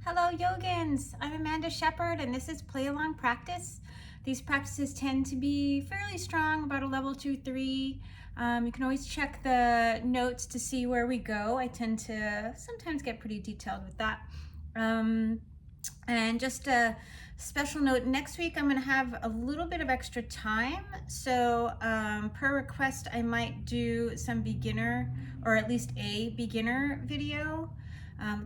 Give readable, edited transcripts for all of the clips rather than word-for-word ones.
Hello yogins, I'm Amanda Shepard and this is Play Along Practice. These practices tend to be fairly strong, about a level 2, 3. You can always check the notes to see where we go. I tend to sometimes get pretty detailed with that. And just a special note, next week I'm going to have a little bit of extra time. So per request, I might do some beginner, or at least a beginner video.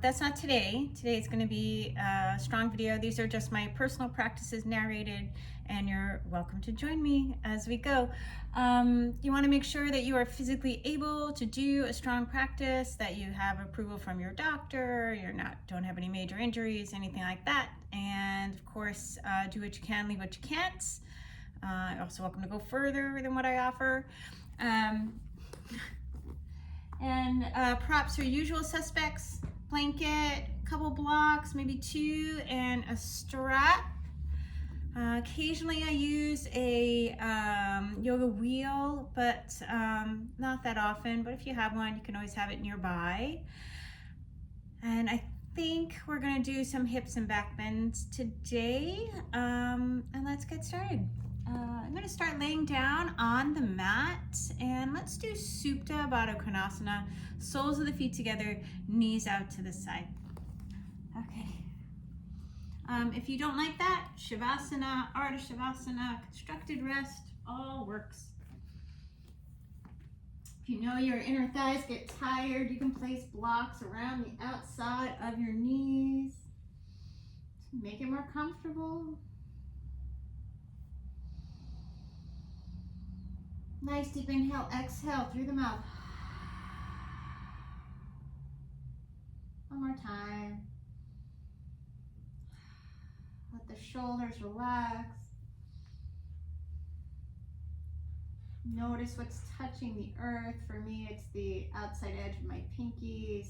That's not today. Today it's going to be a strong video. These are just my personal practices narrated, and you're welcome to join me as we go. You want to make sure that you are physically able to do a strong practice, that you have approval from your doctor, don't have any major injuries, anything like that. And of course, do what you can, leave what you can't. You're also welcome to go further than what I offer. Props are usual suspects: blanket, couple blocks, maybe 2, and a strap. Occasionally I use a yoga wheel, but not that often. But if you have one, you can always have it nearby. And I think we're going to do some hips and back bends today. And let's get started. I'm going to start laying down on the mat, and let's do Supta Baddha Konasana. Soles of the feet together, knees out to the side. Okay. If you don't like that, Shavasana, Ardha Shavasana, constructed rest, all works. If you know your inner thighs get tired, you can place blocks around the outside of your knees to make it more comfortable. Nice deep inhale, exhale through the mouth. One more time. Let the shoulders relax. Notice what's touching the earth. For me, it's the outside edge of my pinkies,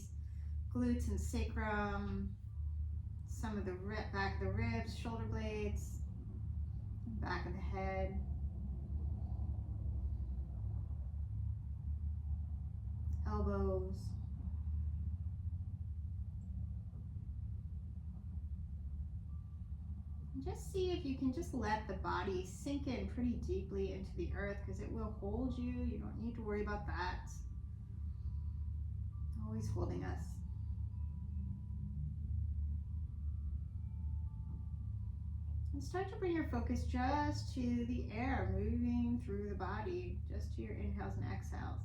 glutes and sacrum, some of the back of the ribs, shoulder blades, back of the head. Elbows. Just see if you can just let the body sink in pretty deeply into the earth, because it will hold you. You don't need to worry about that. Always holding us. And start to bring your focus just to the air moving through the body, just to your inhales and exhales.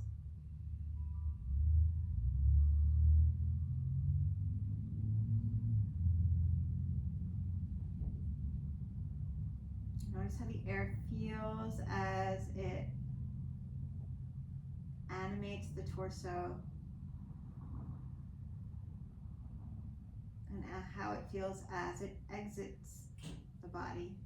Notice how the air feels as it animates the torso, and how it feels as it exits the body.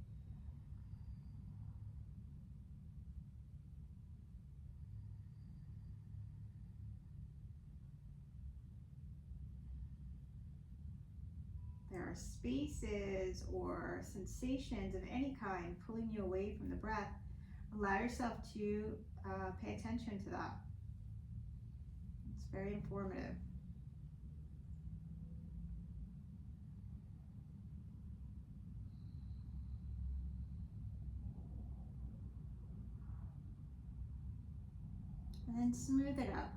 There are spaces or sensations of any kind pulling you away from the breath. Allow yourself to pay attention to that. It's very informative. And then smooth it out.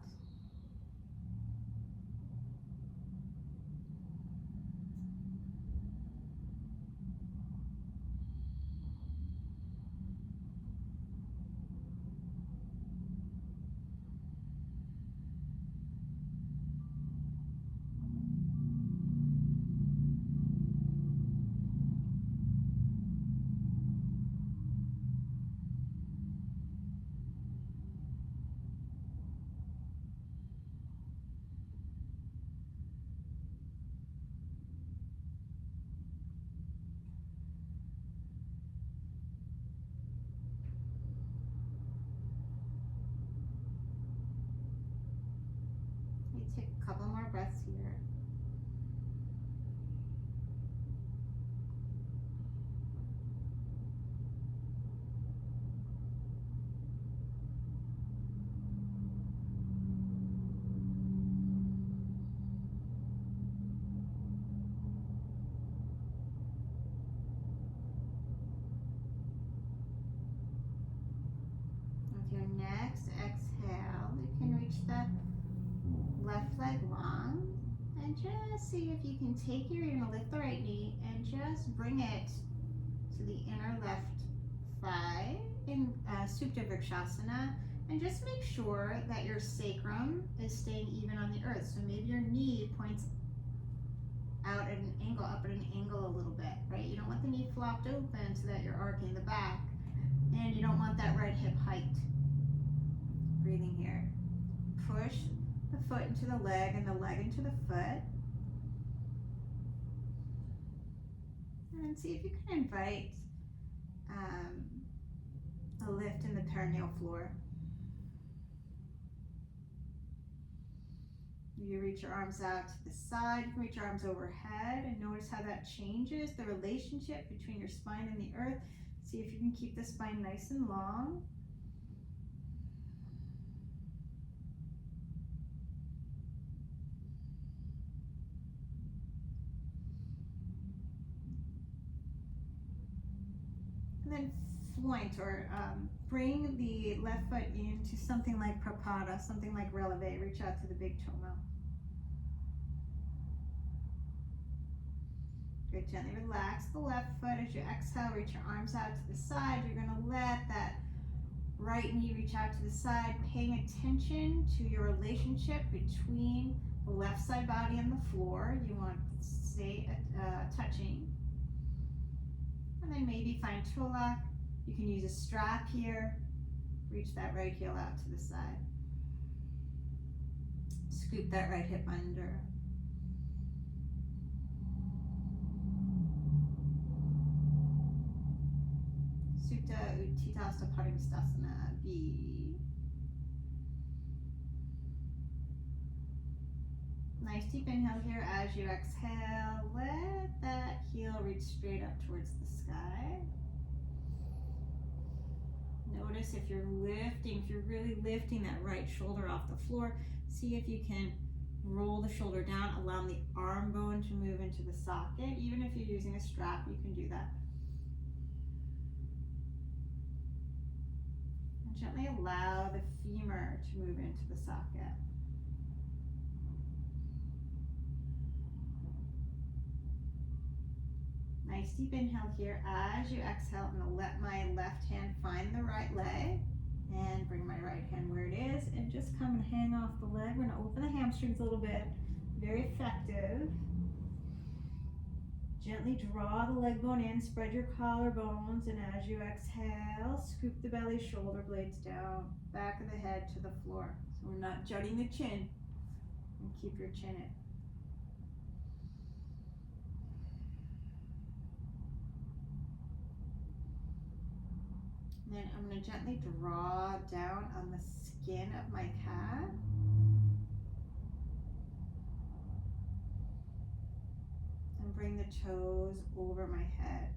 Take a couple more breaths here. left leg long. And just see if you can you're going to lift the right knee and just bring it to the inner left thigh in Supine Vrikshasana. And just make sure that your sacrum is staying even on the earth. So maybe your knee points out at an angle, up at an angle a little bit, right? You don't want the knee flopped open so that you're arcing the back. And you don't want that right hip hiked. Breathing here. Push the foot into the leg and the leg into the foot. And see if you can invite a lift in the perineal floor. You reach your arms out to the side, you can reach your arms overhead, and notice how that changes the relationship between your spine and the earth. See if you can keep the spine nice and long. And then point or bring the left foot into something like prapada, something like releve. Reach out to the big toe mound. Good, gently relax the left foot as you exhale. Reach your arms out to the side. You're going to let that right knee reach out to the side, paying attention to your relationship between the left side body and the floor. You want to stay touching. And then maybe find toe lock. You can use a strap here. Reach that right heel out to the side. Scoop that right hip under. Supta Utthita Padangusthasana B. Nice deep inhale here as you exhale. Let that heel reach straight up towards the sky. Notice if you're really lifting that right shoulder off the floor, see if you can roll the shoulder down, allow the arm bone to move into the socket. Even if you're using a strap, you can do that. And gently allow the femur to move into the socket. Nice deep inhale here. As you exhale, I'm going to let my left hand find the right leg and bring my right hand where it is and just come and hang off the leg. We're going to open the hamstrings a little bit. Very effective. Gently draw the leg bone in, spread your collarbones, and as you exhale, scoop the belly, shoulder blades down, back of the head to the floor. So we're not jutting the chin, and keep your chin in. Then I'm going to gently draw down on the skin of my calf. And bring the toes over my head.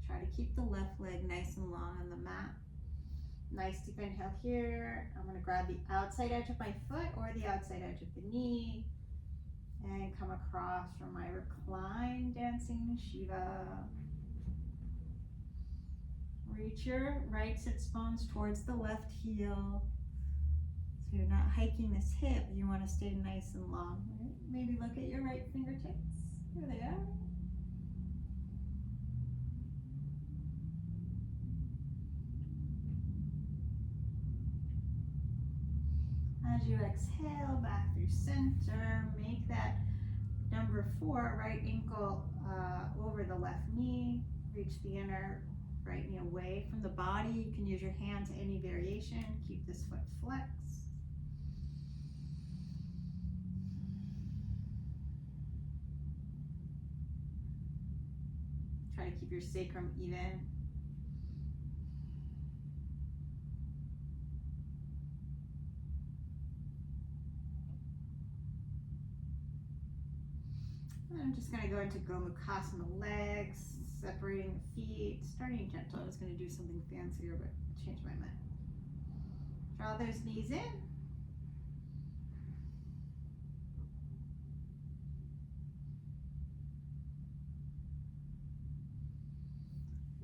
Try to keep the left leg nice and long on the mat. Nice deep inhale here. I'm going to grab the outside edge of my foot or the outside edge of the knee and come across from my reclined dancing Shiva. Reach your right sits bones towards the left heel. So you're not hiking this hip, you want to stay nice and long. Right? Maybe look at your right fingertips. Here they are. As you exhale back through center, make that number 4 right ankle over the left knee. Reach the inner right knee away from the body. You can use your hand to any variation. Keep this foot flexed. Try to keep your sacrum even. And I'm just going to go into Gomukhasana legs, separating the feet, starting gentle. I was going to do something fancier, but I changed my mind. Draw those knees in.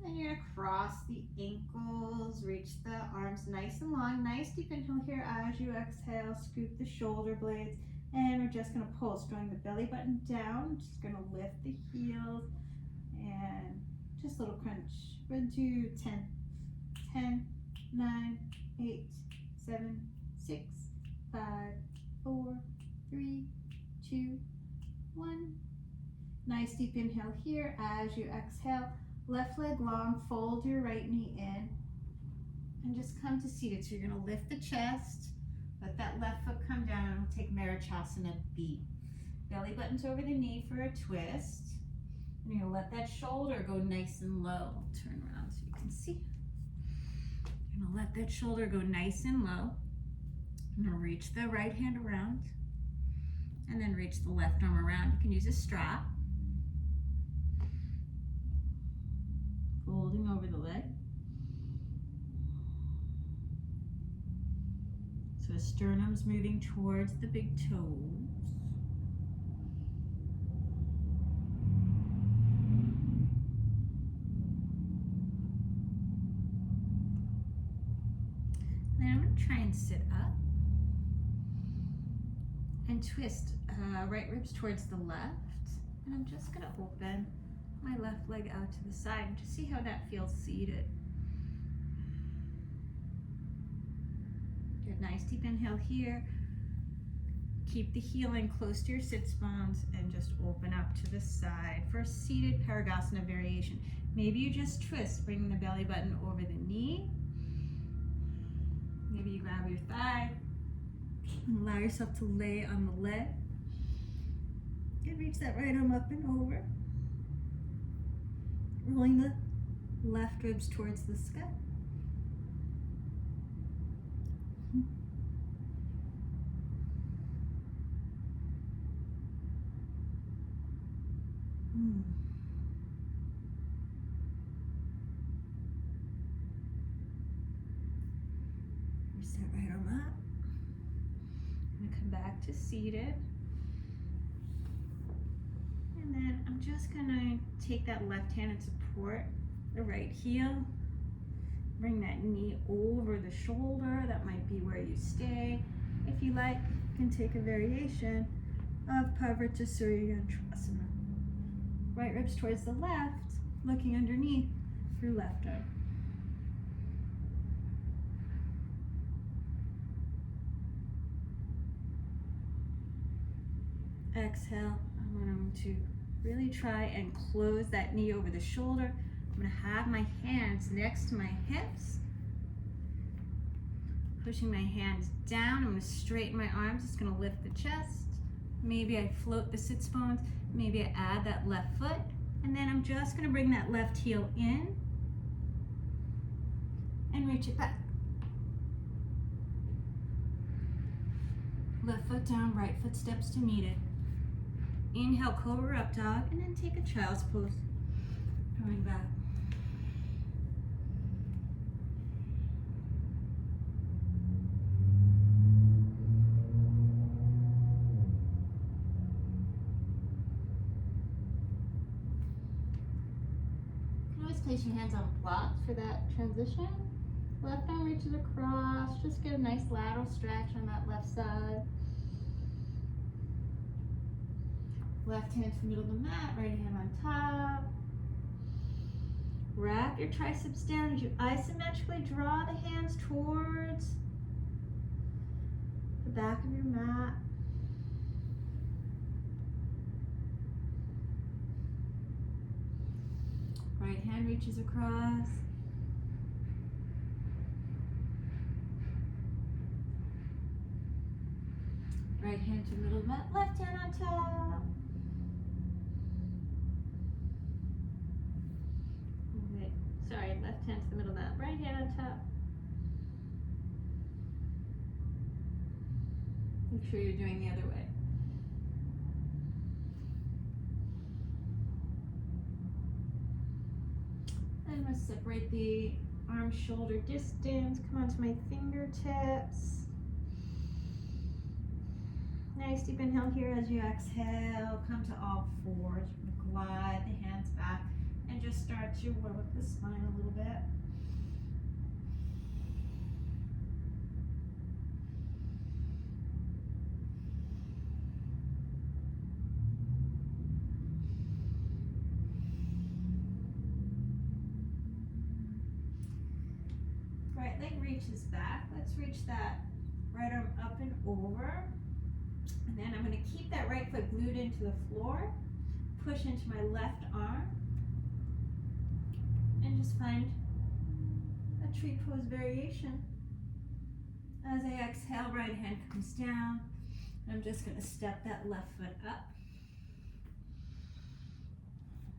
Then you're going to cross the ankles, reach the arms nice and long. Nice deep inhale here as you exhale. Scoop the shoulder blades And we're just gonna pulse, drawing the belly button down. Just gonna lift the heels and just a little crunch. We're gonna do 10, 10, 9, 8, 7, 6, 5, 4, 3, 2, 1. Nice deep inhale here. As you exhale, left leg long, fold your right knee in, and just come to seated. So you're gonna lift the chest, let that left foot come down, and we'll take Marachasana B. Belly button's over the knee for a twist. And you're gonna let that shoulder go nice and low. Turn around so you can see. You're gonna let that shoulder go nice and low. You're gonna reach the right hand around, and then reach the left arm around. You can use a strap. Folding over the leg. So the sternum's moving towards the big toes. Then I'm going to try and sit up and twist right ribs towards the left. And I'm just going to open my left leg out to the side and just see how that feels seated. Good, nice deep inhale here. Keep the heel in close to your sits bones and just open up to the side for a seated Parigasana variation. Maybe you just twist, bringing the belly button over the knee. Maybe you grab your thigh and allow yourself to lay on the leg. And reach that right arm up and over. Rolling the left ribs towards the sky. Reach that right arm up. I'm going to come back to seated. And then I'm just gonna take that left hand and support the right heel. Bring that knee over the shoulder. That might be where you stay. If you like, you can take a variation of Pavrita Surya Yantrasana. Right ribs towards the left, looking underneath through left arm. Exhale. I'm going to really try and close that knee over the shoulder. I'm going to have my hands next to my hips. Pushing my hands down. I'm going to straighten my arms. It's going to lift the chest. Maybe I float the sits bones. Maybe I add that left foot. And then I'm just going to bring that left heel in and reach it back. Left foot down, right foot steps to meet it. Inhale, Cobra Up Dog, and then take a child's pose. Coming back. You can always place your hands on blocks for that transition. Left arm reaches across. Just get a nice lateral stretch on that left side. Left hand to the middle of the mat, right hand on top. Wrap your triceps down as you isometrically draw the hands towards the back of your mat. Right hand reaches across. Right hand to the middle of the mat, left hand on top. Sorry, left hand to the middle of that, right hand on top. Make sure you're doing the other way. I'm going to separate the arm-shoulder distance, come onto my fingertips. Nice deep inhale here as you exhale, come to all fours. Glide the hands back. And just start to work the spine a little bit. reaches back. Let's reach that right arm up and over. And then I'm going to keep that right foot glued into the floor. Push into my left arm. And just find a tree pose variation. As I exhale, right hand comes down. I'm just going to step that left foot up.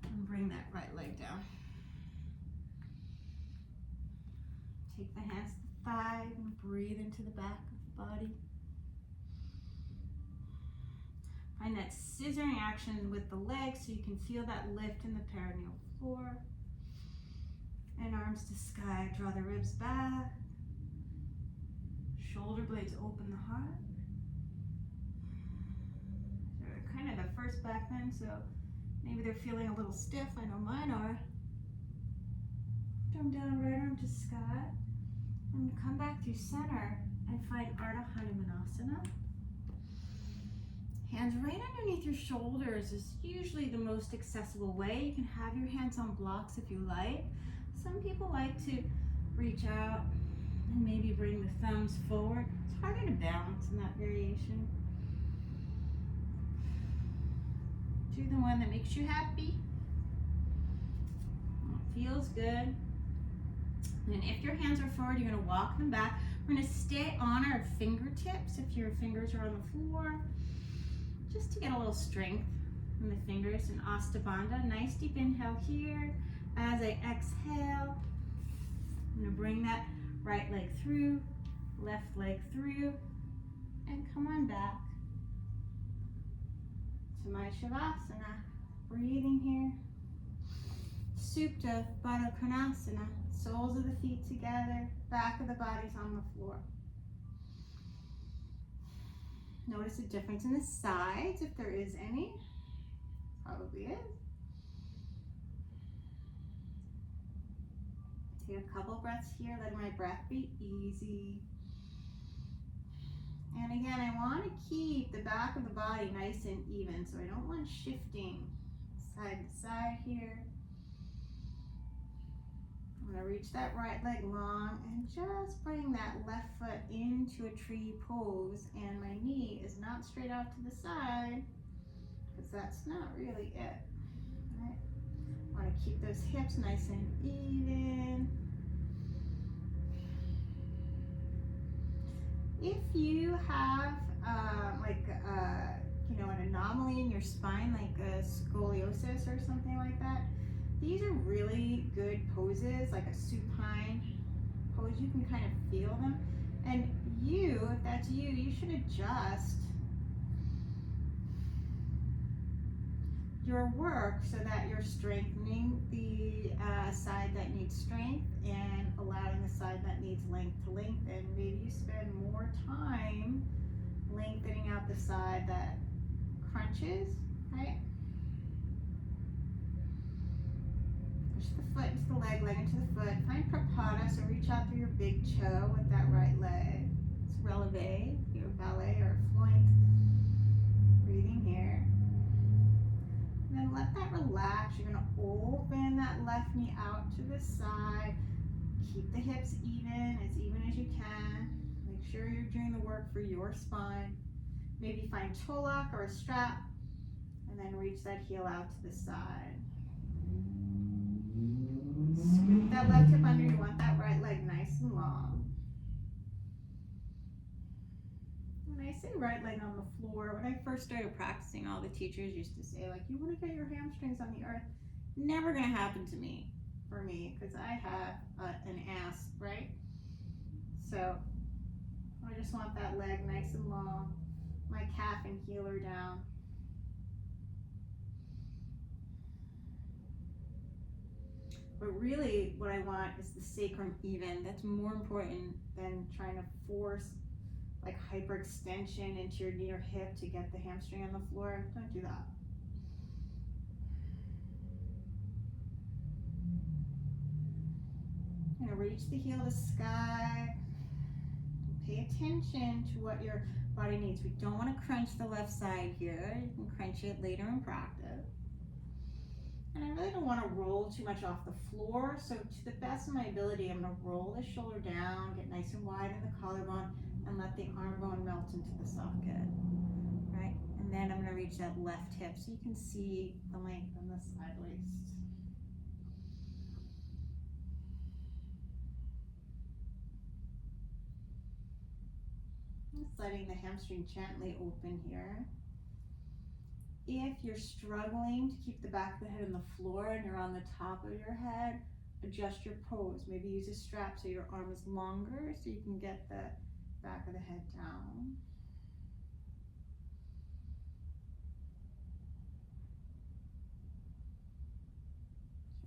And bring that right leg down. Take the hands to the thigh and breathe into the back of the body. Find that scissoring action with the legs so you can feel that lift in the perineal floor. And arms to sky, draw the ribs back. Shoulder blades open the heart. They're kind of the first back bend, so maybe they're feeling a little stiff. I know mine are. Come down, right arm to sky. And come back through center and find Ardha Hanumanasana. Hands right underneath your shoulders is usually the most accessible way. You can have your hands on blocks if you like. Some people like to reach out and maybe bring the thumbs forward. It's harder to balance in that variation. Do the one that makes you happy. It feels good. And if your hands are forward, you're going to walk them back. We're going to stay on our fingertips if your fingers are on the floor, just to get a little strength in the fingers. In Asta Bandha, nice deep inhale here. As I exhale, I'm going to bring that right leg through, left leg through, and come on back to my Shavasana. Breathing here. Supta Baddha Konasana. Soles of the feet together, back of the body's on the floor. Notice a difference in the sides, if there is any. Probably is. Take a couple breaths here, letting my breath be easy. And again, I want to keep the back of the body nice and even, so I don't want shifting side to side here. I'm going to reach that right leg long and just bring that left foot into a tree pose, and my knee is not straight out to the side because that's not really it. Right? I want to keep those hips nice and even. If you have an anomaly in your spine, like a scoliosis or something like that, these are really good poses, like a supine pose. You can kind of feel them. And you, if that's you, you should adjust your work so that you're strengthening the side that needs strength and allowing the side that needs length to lengthen. Maybe you spend more time lengthening out the side that crunches, right? Push the foot into the leg, leg into the foot. Find Prapada, so reach out through your big toe with that right leg. It's releve, your valet or floint. Breathing here. And then let that relax. You're going to open that left knee out to the side. Keep the hips even as you can. Make sure you're doing the work for your spine. Maybe find toe lock or a strap, and then reach that heel out to the side. Scoop that left hip under. You want that right leg nice and long. When I say right leg on the floor, when I first started practicing, all the teachers used to say, like, you want to get your hamstrings on the earth. Never going to happen to me, for me, because I have an ass, right? So I just want that leg nice and long. My calf and heel are down. But really what I want is the sacrum even. That's more important than trying to force like hyperextension into your knee or hip to get the hamstring on the floor. Don't do that. You're gonna reach the heel to sky. Pay attention to what your body needs. We don't want to crunch the left side here. You can crunch it later in practice. And I really don't want to roll too much off the floor, so to the best of my ability, I'm going to roll the shoulder down, get nice and wide in the collarbone, and let the arm bone melt into the socket, right? And then I'm going to reach that left hip so you can see the length on the side waist. Just letting the hamstring gently open here. If you're struggling to keep the back of the head on the floor and you're on the top of your head, adjust your pose. Maybe use a strap so your arm is longer so you can get the back of the head down.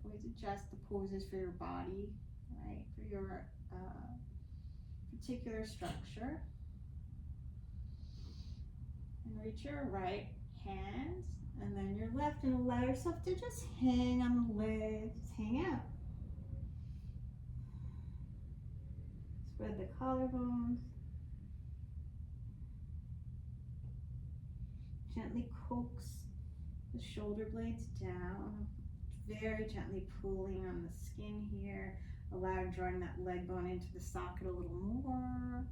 Always adjust the poses for your body, right? For your particular structure. And reach your right hand and then your left, and allow yourself to just hang on the leg, just hang out. Spread the collarbones. Gently coax the shoulder blades down, very gently pulling on the skin here. Allow drawing that leg bone into the socket a little more.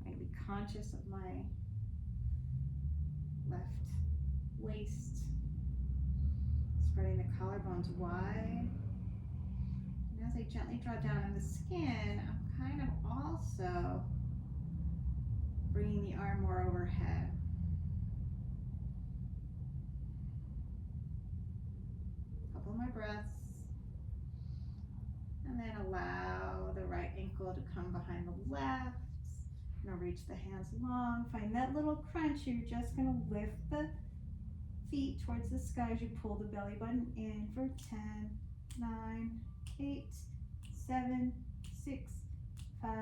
Trying to be conscious of my left waist. Spreading the collarbones wide. And as I gently draw down on the skin, I'm kind of also bringing the arm more overhead. Couple more breaths. And then allow the right ankle to come behind the left. Now reach the hands long. Find that little crunch. You're just going to lift the feet towards the sky as you pull the belly button in for 10, 9, 8, 7, 6, 5,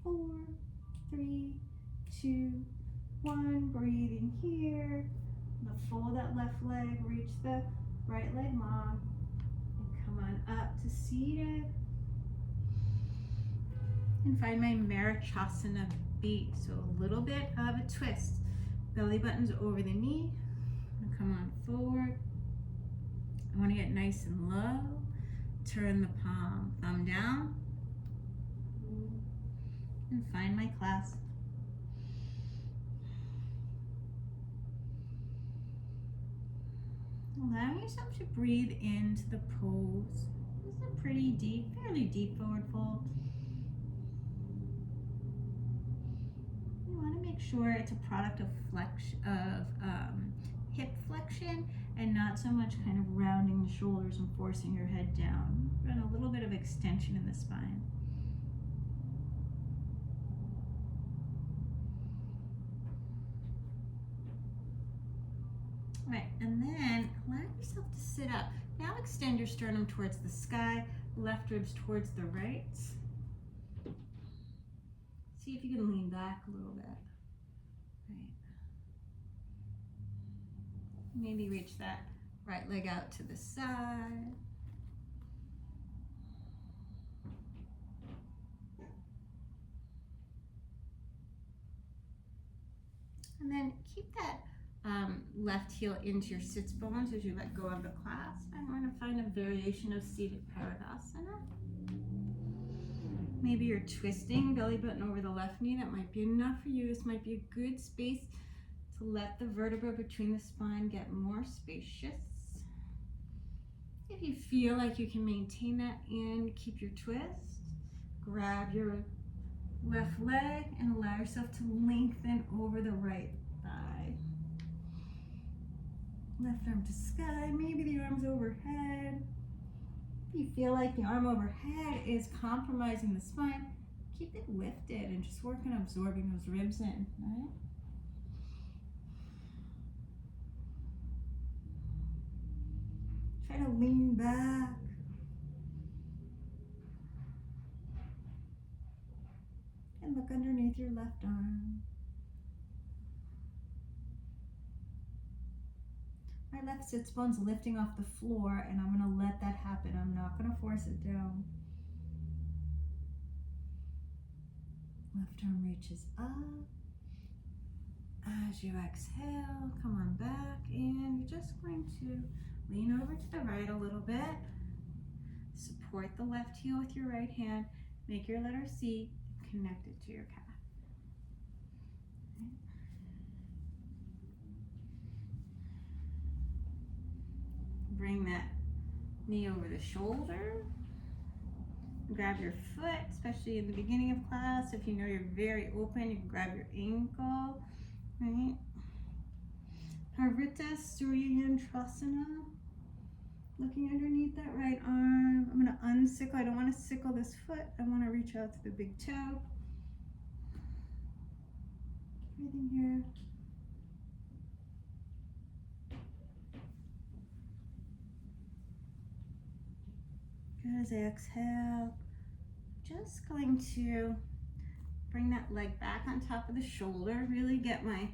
4, 3, 2, 1. Breathing here. Now fold that left leg, reach the right leg long, and come on up to seated. And find my Chasana beat. So a little bit of a twist. Belly button's over the knee. Come on forward. I want to get nice and low. Turn the palm, thumb down. And find my clasp. Allowing yourself to breathe into the pose. This is a pretty deep, fairly deep forward fold. You want to make sure it's a product of hip flexion and not so much kind of rounding the shoulders and forcing your head down. And a little bit of extension in the spine. Right, and then allow yourself to sit up. Now extend your sternum towards the sky, left ribs towards the right. See if you can lean back a little bit. Right. Maybe reach that right leg out to the side. And then keep that left heel into your sits bones as you let go of the clasp. And we're going to find a variation of seated Paradasana. Maybe you're twisting belly button over the left knee. That might be enough for you. This might be a good space to let the vertebra between the spine get more spacious. If you feel like you can maintain that and keep your twist, grab your left leg and allow yourself to lengthen over the right thigh. Left arm to sky, maybe the arm's overhead. If you feel like the arm overhead is compromising the spine, keep it lifted and just work on absorbing those ribs in, right? Try to lean back. And look underneath your left arm. My left sits bone's lifting off the floor, and I'm going to let that happen. I'm not going to force it down. Left arm reaches up. As you exhale, come on back, and you're just going to Lean over to the right a little bit. Support the left heel with your right hand. Make your letter C, connect it to your calf. Bring that knee over the shoulder. Grab your foot, especially in the beginning of class. If you know you're very open, you can grab your ankle, right? Parvrita Surya Yantrasana. Looking underneath that right arm. I'm gonna unsickle. I don't wanna sickle this foot. I wanna reach out to the big toe. Breathing here. Good, as I exhale, just going to bring that leg back on top of the shoulder, really get my,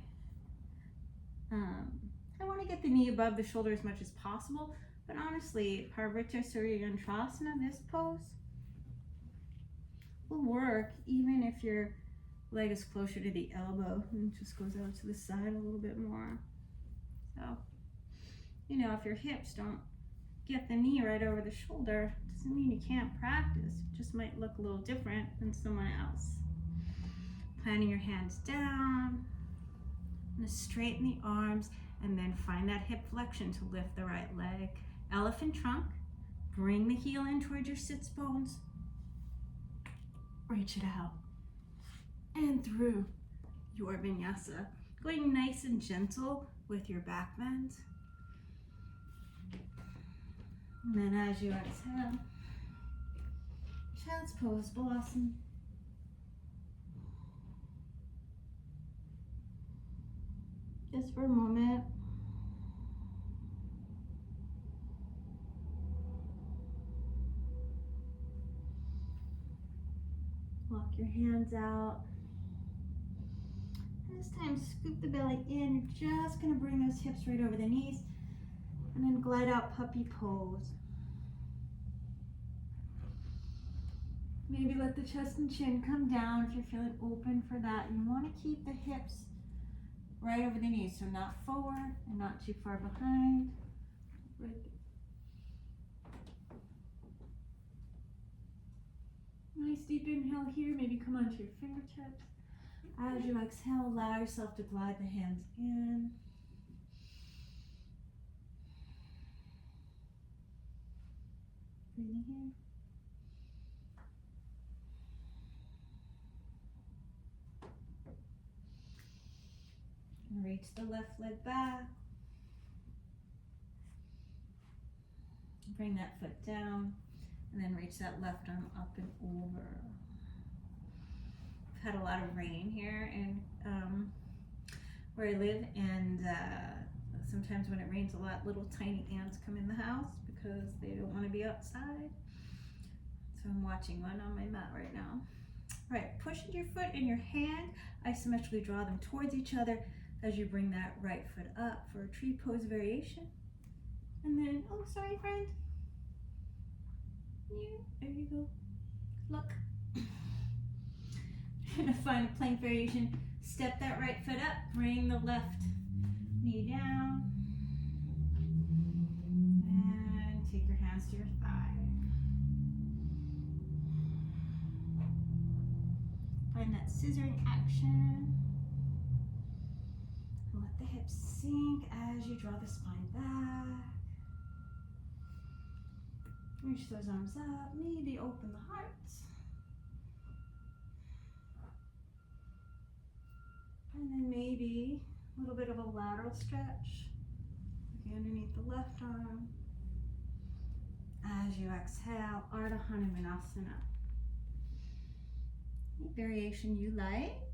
I want to get the knee above the shoulder as much as possible, but honestly, Parvrita Surya Yantrasana, this pose, will work even if your leg is closer to the elbow and just goes out to the side a little bit more. So, you know, if your hips don't get the knee right over the shoulder, doesn't mean you can't practice. It just might look a little different than someone else. Planting your hands down. I'm gonna straighten the arms and then find that hip flexion to lift the right leg. Elephant trunk. Bring the heel in towards your sits bones. Reach it out. And through your vinyasa. Going nice and gentle with your back bend. And then as you exhale, child's pose, blossom. Just for a moment. Walk your hands out. And this time, scoop the belly in. You're just gonna bring those hips right over the knees. And then glide out, puppy pose. Maybe let the chest and chin come down if you're feeling open for that. You want to keep the hips right over the knees, so not forward and not too far behind. Right there. Nice deep inhale here. Maybe come onto your fingertips. As you exhale, allow yourself to glide the hands in. Breathing here. And reach the left leg back. Bring that foot down. And then reach that left arm up and over. I've had a lot of rain here in where I live, and sometimes when it rains a lot, little tiny ants come in the house because they don't want to be outside. So I'm watching one on my mat right now. All right, push your foot and your hand, isometrically draw them towards each other as you bring that right foot up for a tree pose variation. And then, oh, sorry, friend. There you go. Look. Find a plank variation. Step that right foot up. Bring the left knee down. And take your hands to your thigh. Find that scissoring action. And let the hips sink as you draw the spine back. Reach those arms up, maybe open the heart. And then maybe a little bit of a lateral stretch. Okay, underneath the left arm. As you exhale, Ardha Hanumanasana. Any variation you like.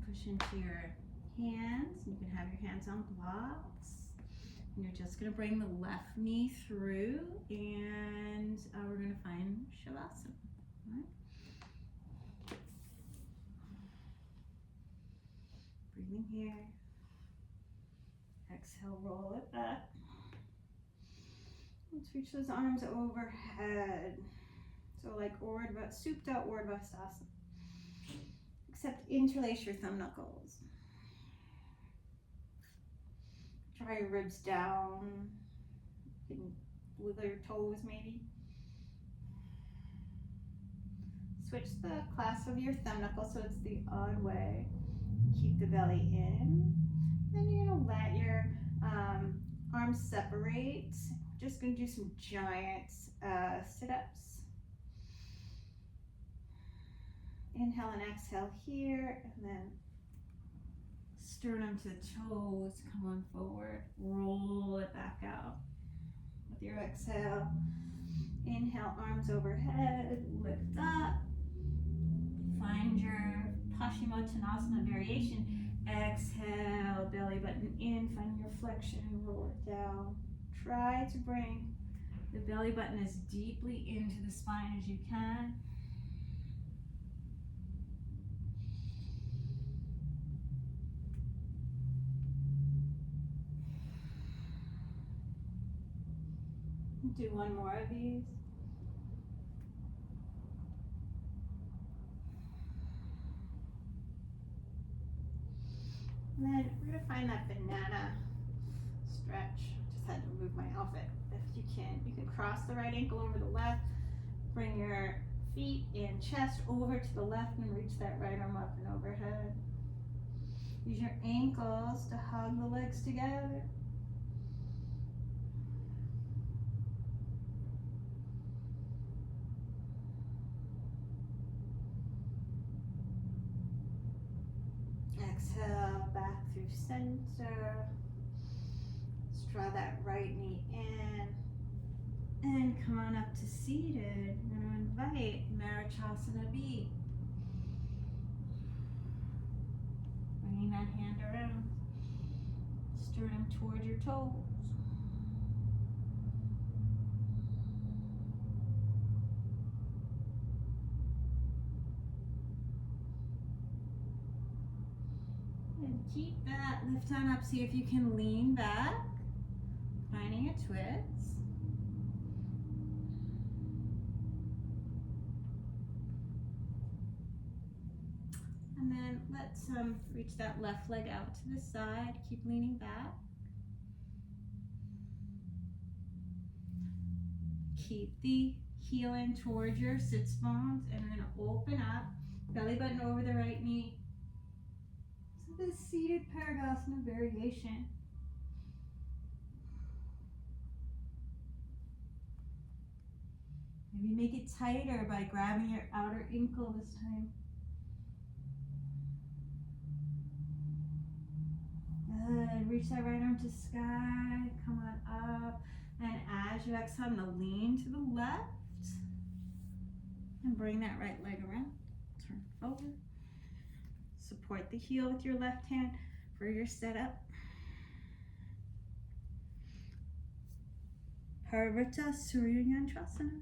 Push into your hands. You can have your hands on blocks. And you're just going to bring the left knee through, and we're going to find Shavasana. All right. Breathing here. Exhale, roll it back. Let's reach those arms overhead. So like souped out Urdhva-stasana. Except interlace your thumb knuckles. Draw your ribs down. You can wiggle your toes maybe. Switch the clasp of your thumb knuckles so it's the odd way. Keep the belly in. Then you're gonna let your arms separate. Just gonna do some giant sit-ups. Inhale and exhale here, and then sternum to the toes, come on forward, roll it back out with your exhale. Inhale, arms overhead, lift up. Find your Paschimottanasana variation. Exhale, belly button in, find your flexion and roll it down. Try to bring the belly button as deeply into the spine as you can. Do one more of these. And then we're gonna find that banana stretch. Just had to move my outfit. If you can, you can cross the right ankle over the left. Bring your feet and chest over to the left and reach that right arm up and overhead. Use your ankles to hug the legs together. Exhale, back through center. Let's draw that right knee in. And come on up to seated. I'm going to invite Marachasana B. Bringing that hand around. Sternum toward your toes. And keep that lift on up. See if you can lean back. Finding a twist. And then let's reach that left leg out to the side. Keep leaning back. Keep the heel in towards your sits bones, and we're going to open up, belly button over the right knee. So this seated Parigasana variation. Maybe make it tighter by grabbing your outer ankle this time. Good. Reach that right arm to sky. Come on up. And as you exhale, I'm going to lean to the left. And bring that right leg around. Turn forward. Support the heel with your left hand for your setup. Parvata Surya Yantrasana.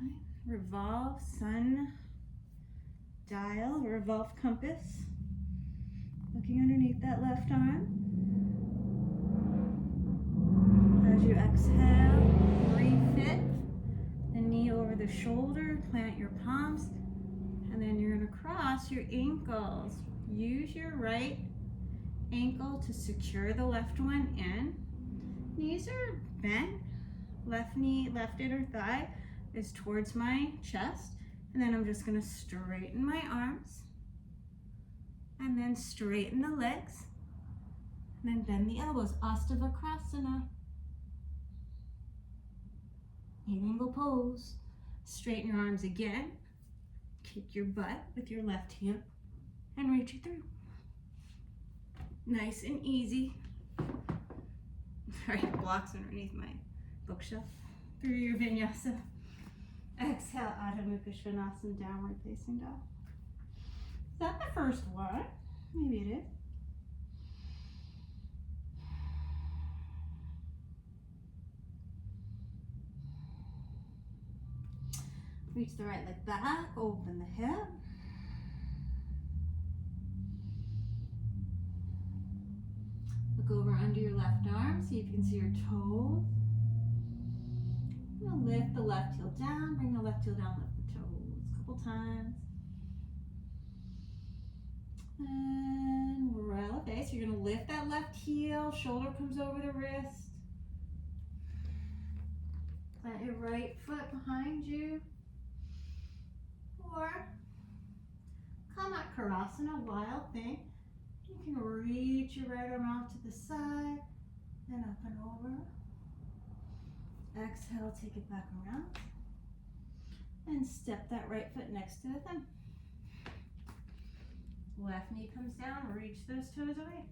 Right. Revolve sun dial, revolve compass. Looking underneath that left arm. As you exhale, refit the knee over the shoulder, plant your palms, and then you're going to cross your ankles. Use your right ankle to secure the left one in. Knees are bent. Left knee, left inner thigh is towards my chest. And then I'm just going to straighten my arms. And then straighten the legs. And then bend the elbows. Astavakrasana. 8-angle pose. Straighten your arms again. Kick your butt with your left hand. And reach it through. Nice and easy. Sorry, blocks underneath my bookshelf. Through your vinyasa. Exhale, Adho Mukha Svanasana, downward facing dog. Is that the first one? Maybe it is. Reach the right leg back, open the hip. your toes. You're gonna lift the left heel down, bring the left heel down, lift the toes a couple times. And releve. So you're gonna lift that left heel, shoulder comes over the wrist. Plant your right foot behind you. Or Karasana, wild thing. You can reach your right arm out to the side, then up and over. Exhale, take it back around. And step that right foot next to the thumb. Left knee comes down, reach those toes away.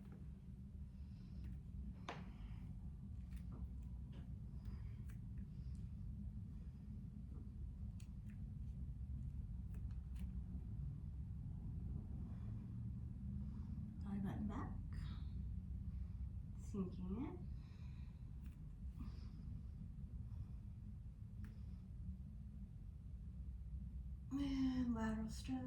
Belly button back. Sinking in. And lateral stretch.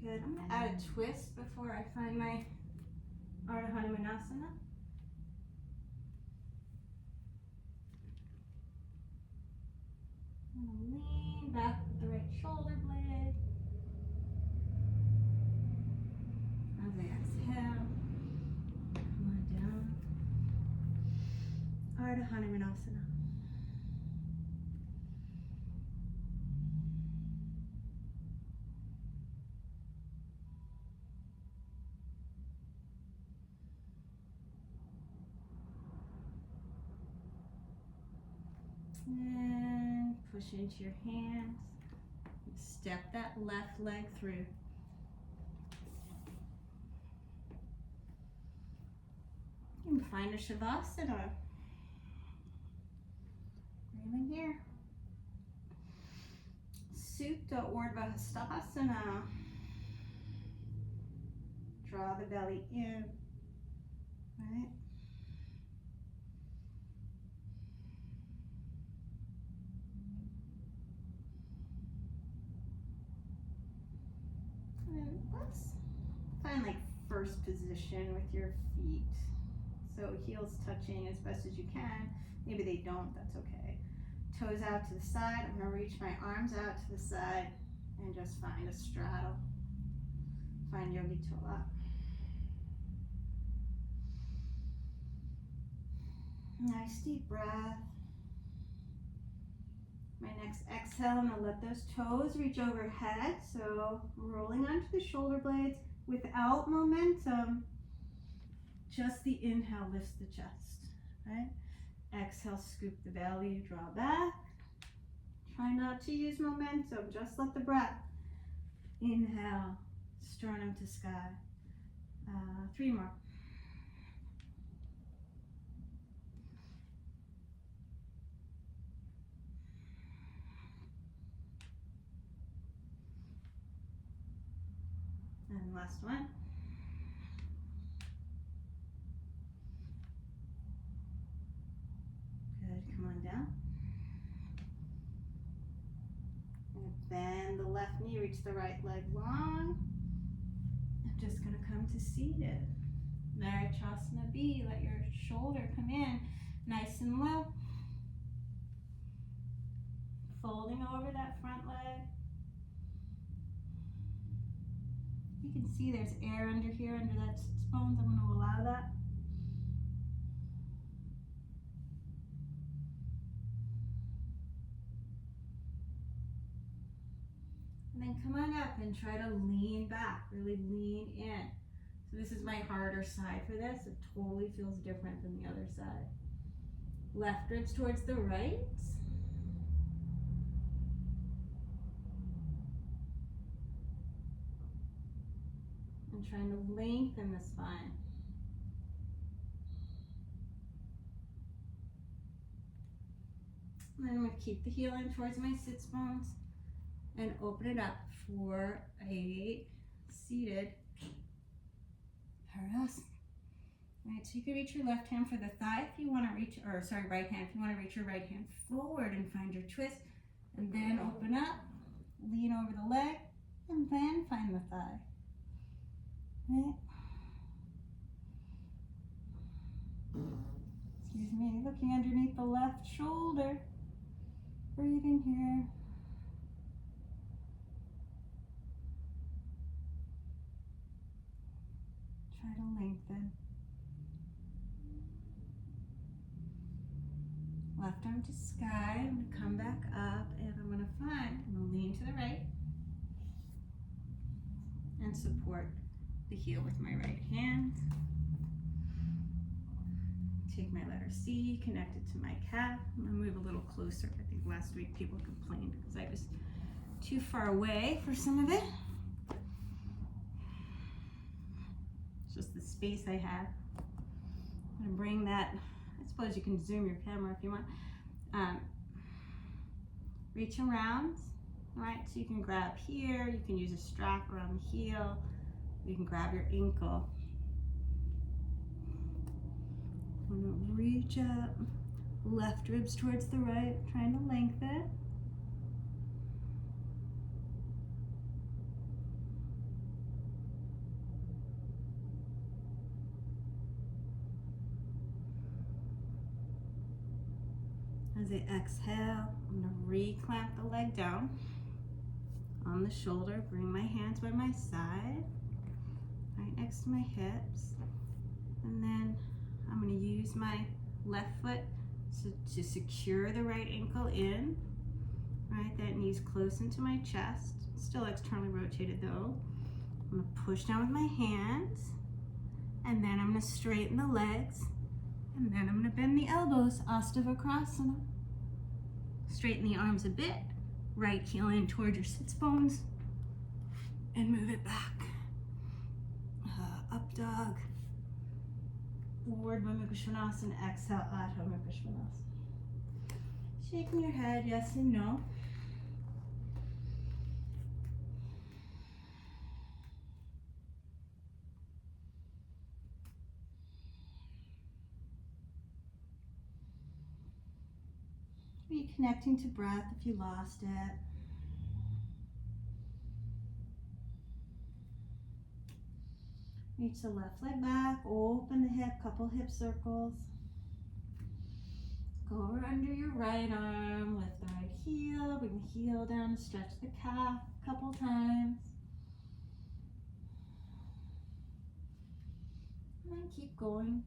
Good. I'm going to add a twist before I find my Ardha Hanumanasana. I'm going to lean back with the right shoulder blade. As I exhale, come on down. Ardha Hanumanasana. And push into your hands. Step that left leg through. You can find a Shavasana. Breathing here. Supta Urdhva Hastasana. Draw the belly in. Right? And let's find like first position with your feet. So heels touching as best as you can. Maybe they don't, that's okay. Toes out to the side. I'm gonna reach my arms out to the side and just find a straddle. Find Yogi Tola. Nice deep breath. My next exhale, I'm gonna let those toes reach overhead. So rolling onto the shoulder blades without momentum. Just the inhale lifts the chest, right? Exhale, scoop the belly, draw back. Try not to use momentum, just let the breath. Inhale, sternum to sky. 3 more. And last one. Good, come on down. And bend the left knee, reach the right leg long. I'm just gonna come to seated. Marichyasana B, let your shoulder come in nice and low. Folding over that front leg. You can see there's air under here, under that sits bones. I'm going to allow that. And then come on up and try to lean back, really lean in. So this is my harder side for this. It totally feels different than the other side. Left ribs towards the right. And trying to lengthen the spine. And then I'm going to keep the heel in towards my sits bones and open it up for a seated Parasana. All right, so you can reach your left hand for the thigh if you want to reach, or sorry, right hand if you want to reach your right hand forward and find your twist, and then open up, lean over the leg, and then find the thigh. Right. Excuse me, looking underneath the left shoulder. Breathing here. Try to lengthen. Left arm to sky. I'm going to come back up and I'm going to lean to the right and support the heel with my right hand. Take my letter C, connect it to my calf. I'm going to move a little closer. I think last week people complained because I was too far away for some of it. It's just the space I have. I'm going to bring that, I suppose you can zoom your camera if you want. Reach around, right? So you can grab here, you can use a strap around the heel, you can grab your ankle. I'm going to reach up, left ribs towards the right, trying to lengthen. As I exhale, I'm going to re-clamp the leg down on the shoulder, bring my hands by my side, right next to my hips, and then I'm going to use my left foot to secure the right ankle in, right? That knee's close into my chest, still externally rotated though. I'm going to push down with my hands, and then I'm going to straighten the legs, and then I'm going to bend the elbows, Astavasana. Straighten the arms a bit, right heel in towards your sits bones, and move it back. Up dog. Forward Mudra Shavasana, exhale, Adho Mudra Shavasana. Shaking your head, yes and no. Reconnecting to breath if you lost it. Reach the left leg back, open the hip, couple hip circles. Go over under your right arm, lift the right heel, bring the heel down, stretch the calf a couple times. And then keep going.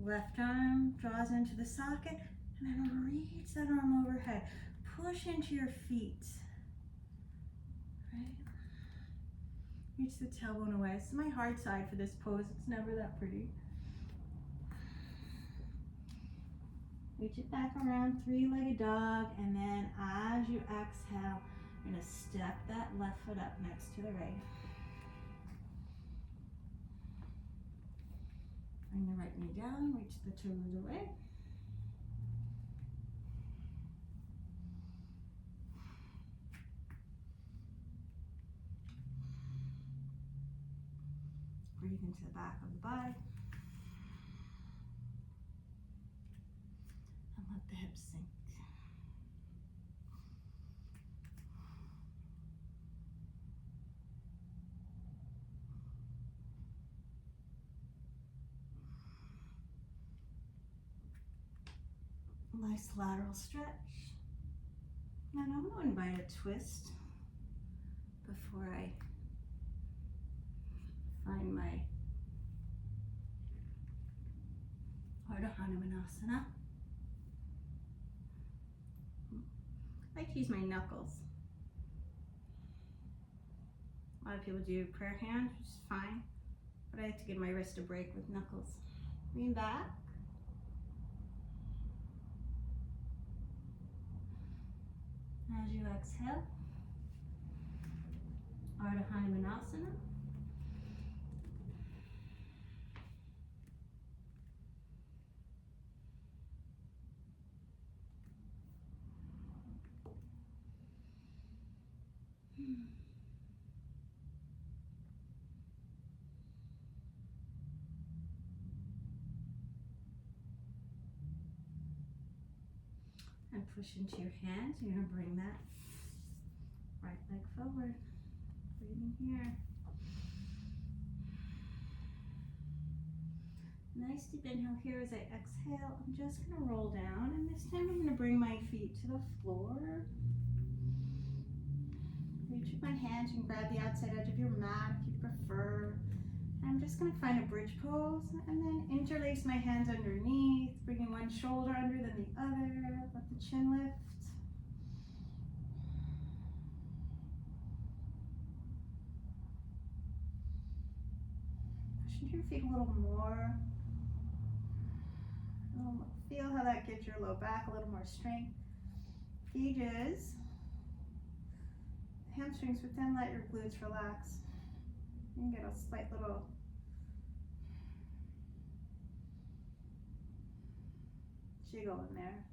Left arm draws into the socket, and then reach that arm overhead. Push into your feet. Right? Reach the tailbone away. This is my hard side for this pose. It's never that pretty. Reach it back around, three-legged dog, and then as you exhale, you're going to step that left foot up next to the right. Bring the right knee down, reach the toes away. Breathe into the back of the body. And let the hips sink. Nice lateral stretch. And I'm going to invite a twist before I find my Ardha Hanumanasana. I like to use my knuckles. A lot of people do prayer hand, which is fine, but I like to give my wrist a break with knuckles. Lean back. As you exhale, Ardha Hanumanasana. And push into your hands. You're going to bring that right leg forward. Breathing here. Nice deep inhale here as I exhale. I'm just going to roll down, and this time I'm going to bring my feet to the floor. Reach with my hands. You can grab the outside edge of your mat if you prefer. I'm just going to find a bridge pose and then interlace my hands underneath, bringing one shoulder under then the other. Let the chin lift. Push into your feet a little more. Feel how that gives your low back a little more strength. Gauges. Hamstrings, but then let your glutes relax. You can get a slight little jiggle in there.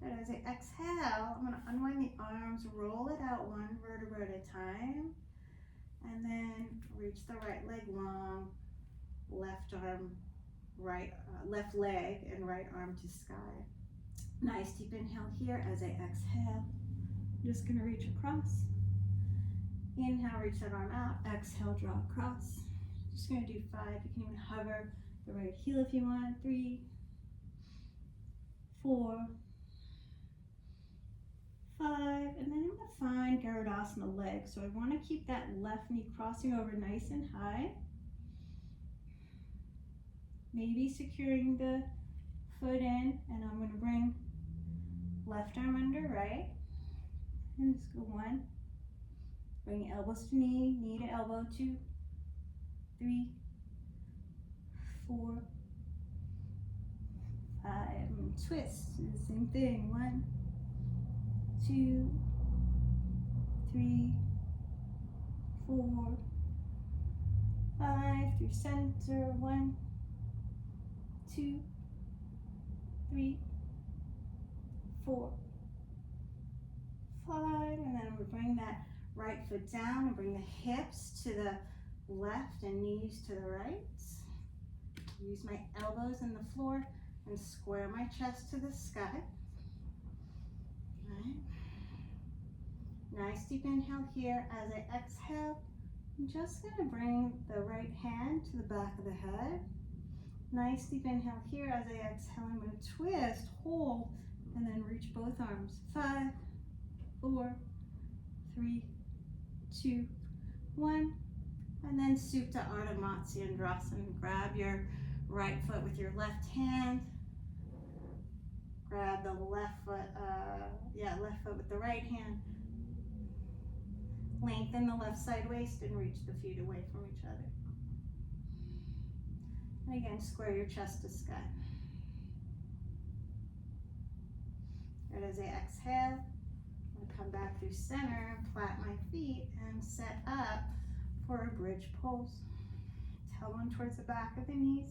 Good. As I exhale, I'm going to unwind the arms, roll it out one vertebra at a time, and then reach the right leg long, left arm, left leg, and right arm to sky. Nice deep inhale here as I exhale. I'm just going to reach across. Inhale, reach that arm out. Exhale, draw across. Just going to do 5. You can even hover the right heel if you want. 3, 4, 5, and then I'm going to find Garudasana leg. So I want to keep that left knee crossing over nice and high. Maybe securing the foot in, and I'm going to bring left arm under right. And just go 1. Bring elbows to knee, knee to elbow, 2, 3, 4, 5. And twist, do the same thing. 1, 2, 3, 4, 5. Through center. 1, 2, 3, 4, 5. And then we bring that right foot down and bring the hips to the left and knees to the right. Use my elbows in the floor and square my chest to the sky. Right. Nice deep inhale here. As I exhale, I'm just going to bring the right hand to the back of the head. Nice deep inhale here. As I exhale, I'm going to twist, hold, and then reach both arms. 5, 4, 3, 2, 1. And then Supta Ardha Matsyendrasana. Grab your right foot with your left hand. Grab the left foot, left foot with the right hand. Lengthen the left side waist and reach the feet away from each other. And again, square your chest to sky. And as I exhale, I'm going to come back through center, plant my feet, and set up for a bridge pose. Tailbone towards the back of the knees.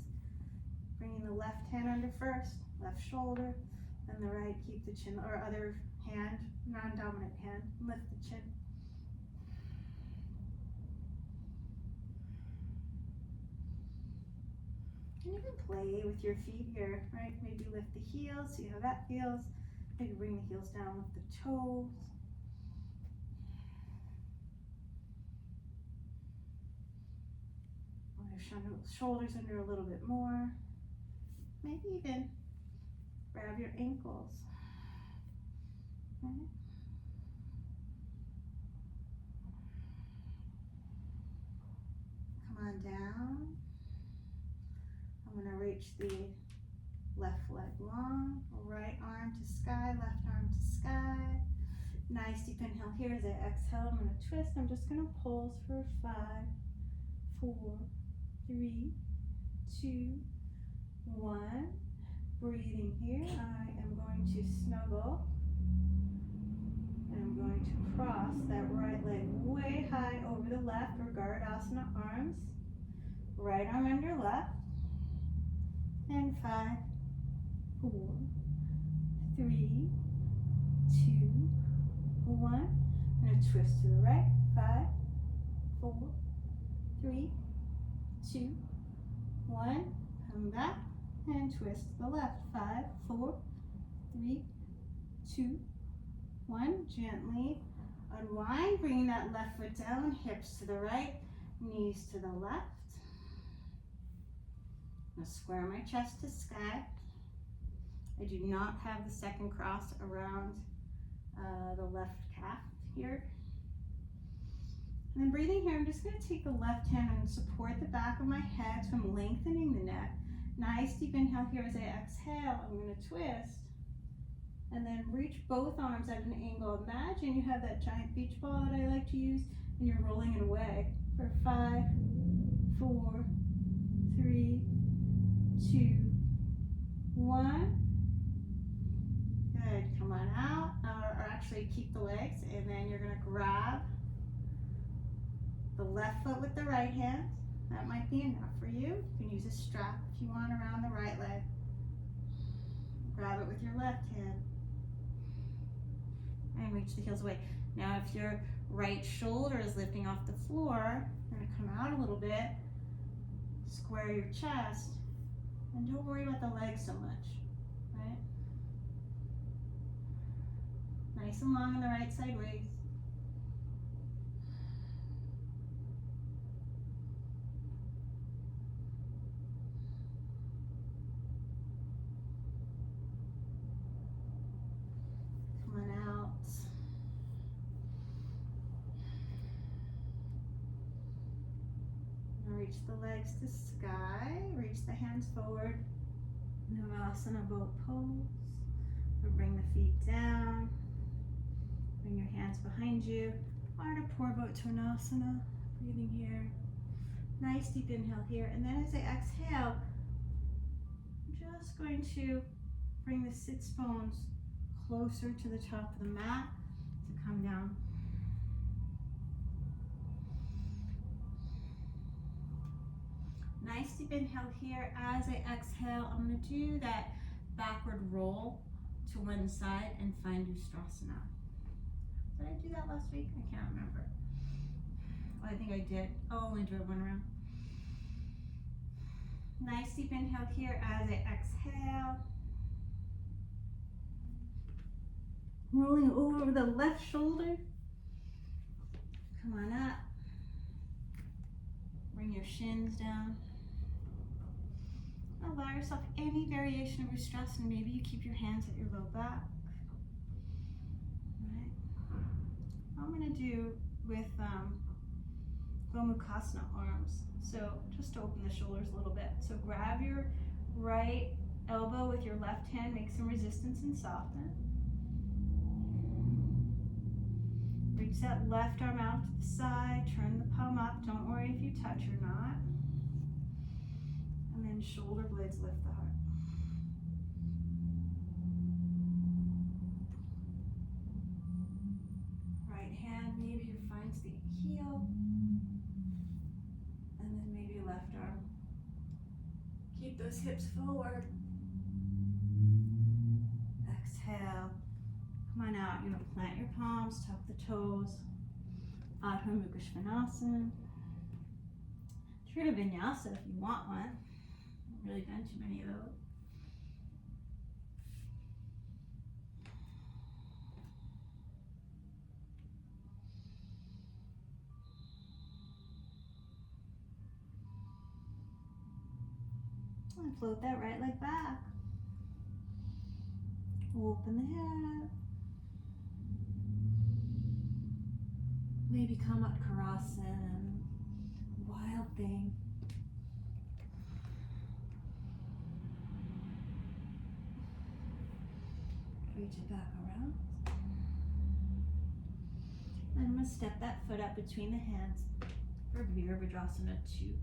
Bringing the left hand under first, left shoulder, and the right, keep the chin, or other hand, non-dominant hand, lift the chin. And you can play with your feet here, right? Maybe lift the heels, see how that feels. Maybe bring the heels down with the toes. Shoulders under a little bit more. Maybe even grab your ankles. Right. Come on down. I'm going to reach the left leg long, right arm to sky, left arm to sky. Nice deep inhale here. As I exhale, I'm going to twist. I'm just going to pulse for 5, 4, 3, 2, 1. Breathing here. I am going to snuggle. And I'm going to cross that right leg way high over the left, or Garudasana arms. Right arm under left. And 5, 4, 3, 2, 1. I'm going to twist to the right. 5, 4, 3, 2, 1. Come back and twist to the left. 5, 4, 3, 2, 1. Gently unwind, bringing that left foot down, hips to the right, Knees to the left. I'm going to square my chest to sky. I do not have the second cross around the left calf here. And then breathing here, I'm just going to take the left hand and support the back of my head, so I'm lengthening the neck. Nice deep inhale here. As I exhale, I'm going to twist and then reach both arms at an angle. Imagine you have that giant beach ball that I like to use and you're rolling it away for 5, 4, 3, 2, 1. Good. Come on out, or actually keep the legs, and then you're going to grab the left foot with the right hand. That might be enough for you. You can use a strap if you want around the right leg. Grab it with your left hand and reach the heels away. Now if your right shoulder is lifting off the floor, you're going to come out a little bit, square your chest, and don't worry about the legs so much, right? Nice and long on the right side waist. Come on out. Now reach the legs to sky. Reach the hands forward. Shavasana boat pose. Or bring the feet down. Bring your hands behind you. Ardha Purva Uttanasana. Breathing here. Nice deep inhale here. And then as I exhale, I'm just going to bring the sits bones closer to the top of the mat to come down. Nice deep inhale here. As I exhale, I'm going to do that backward roll to one side and find Ustrasana. Did I do that last week? I can't remember. Oh, I think I did. I'll only do it one round. Nice deep inhale here as I exhale. Rolling over the left shoulder. Come on up. Bring your shins down. Allow yourself any variation of Ustrasana. Maybe you keep your hands at your low back. All right. I'm going to do with Gomukhasana arms. So just to open the shoulders a little bit. So grab your right elbow with your left hand, make some resistance and soften. Reach that left arm out to the side, turn the palm up. Don't worry if you touch or not. And then shoulder blades lift the heart. Right hand maybe finds the heel. And then maybe left arm. Keep those hips forward. Exhale. Come on out. You're going to plant your palms, tuck the toes. Adho Mukha Svanasana. Trita Vinyasa if you want one. Haven't really done too many of those. And float that right leg back. Open the hip. Maybe come up Karasana. Wild thing. Reach it back around. And I'm going to step that foot up between the hands for Virabhadrasana 2.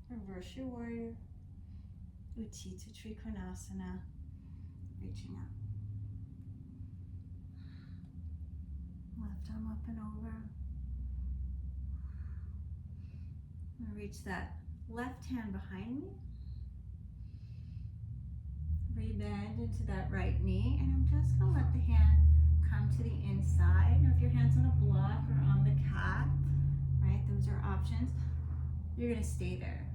Reverse your warrior. Utthita Trikonasana. Reaching up. Left arm up and over. I'm going to reach that left hand behind me. Rebend into that right knee. And I'm just going to let the hand come to the inside. Now if your hand's on a block or on the calf, right, those are options. You're going to stay there.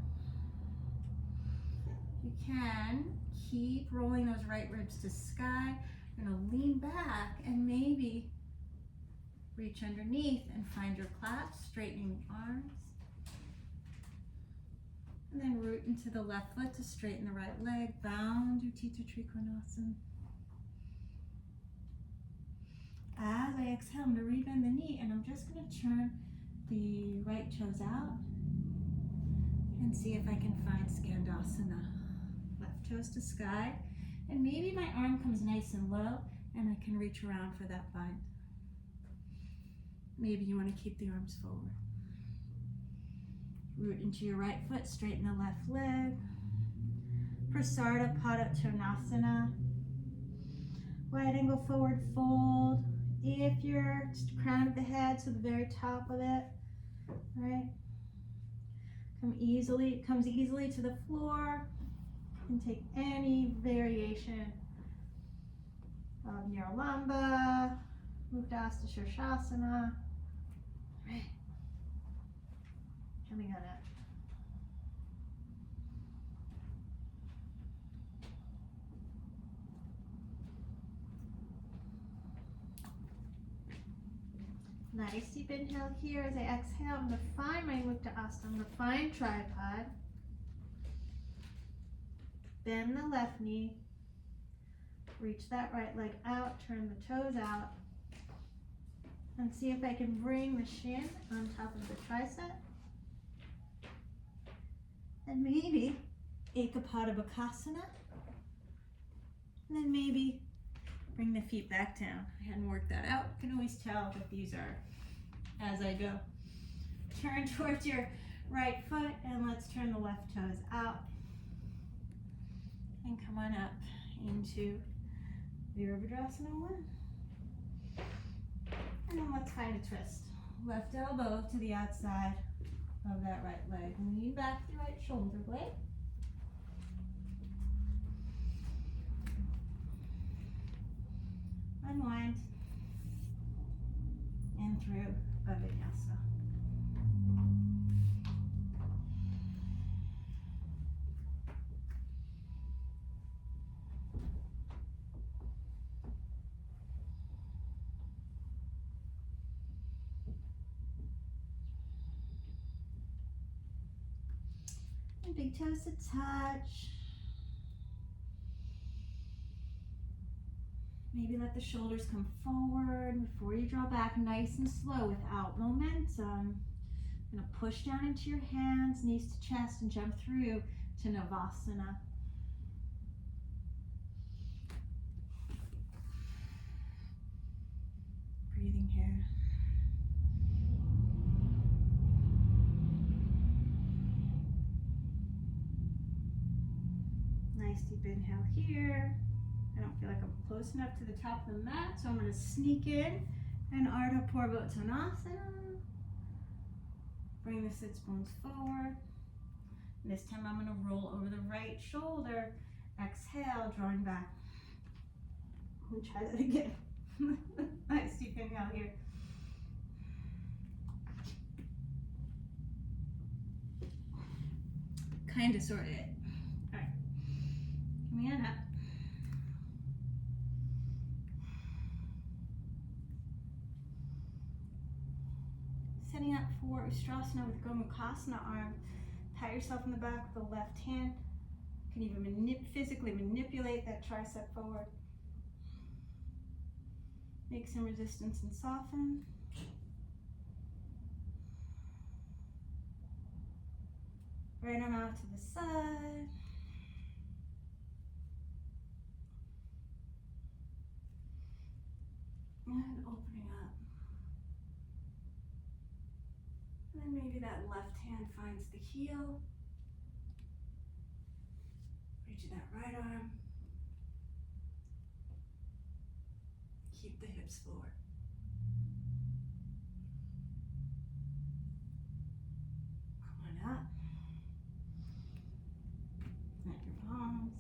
You can keep rolling those right ribs to sky. You're gonna lean back and maybe reach underneath and find your claps, straightening arms. And then root into the left foot to straighten the right leg. Bound Utthita Trikonasana. As I exhale, I'm going to rebend the knee, and I'm just going to turn the right toes out and see if I can find Skandasana. Left toes to sky, and maybe my arm comes nice and low, and I can reach around for that bind. Maybe you want to keep the arms forward. Root into your right foot, straighten the left leg. Prasarita Padottanasana. Right angle forward fold. If your crown of the head to the very top of it, right? Comes easily to the floor. You can take any variation of Nirlamba, Muktasana Shavasana. Right. Coming on up. Nice deep inhale here. As I exhale, I'm going to find my Muktasana. I'm going to find tripod. Bend the left knee. Reach that right leg out. Turn the toes out. And see if I can bring the shin on top of the tricep. And maybe Ekapada Bakasana. And then maybe bring the feet back down. I hadn't worked that out. You can always tell that these are as I go. Turn towards your right foot and let's turn the left toes out. And come on up into Virabhadrasana 1. And then let's find a twist. Left elbow to the outside of that right leg. Lean back the right shoulder blade. Unwind. And through a vinyasa. And big toes to touch. Maybe let the shoulders come forward before you draw back, nice and slow without momentum. I'm going to push down into your hands, knees to chest, and jump through to Navasana. Breathing here. Nice deep inhale here. I don't feel like I'm close enough to the top of the mat, so I'm going to sneak in and Ardha Purvottanasana. Bring the sits bones forward. And this time I'm going to roll over the right shoulder. Exhale, drawing back. Let me try that again. Nice deep inhale here. Kind of, sort of it. All right. Coming on up. Setting up for Ustrasana with Gomukhasana arm. Pat yourself in the back with the left hand. You can even physically manipulate that tricep forward. Make some resistance and soften. Right arm out to the side. And opening up. And then maybe that left hand finds the heel. Reach that right arm. Keep the hips forward. Come on up. Plant your palms.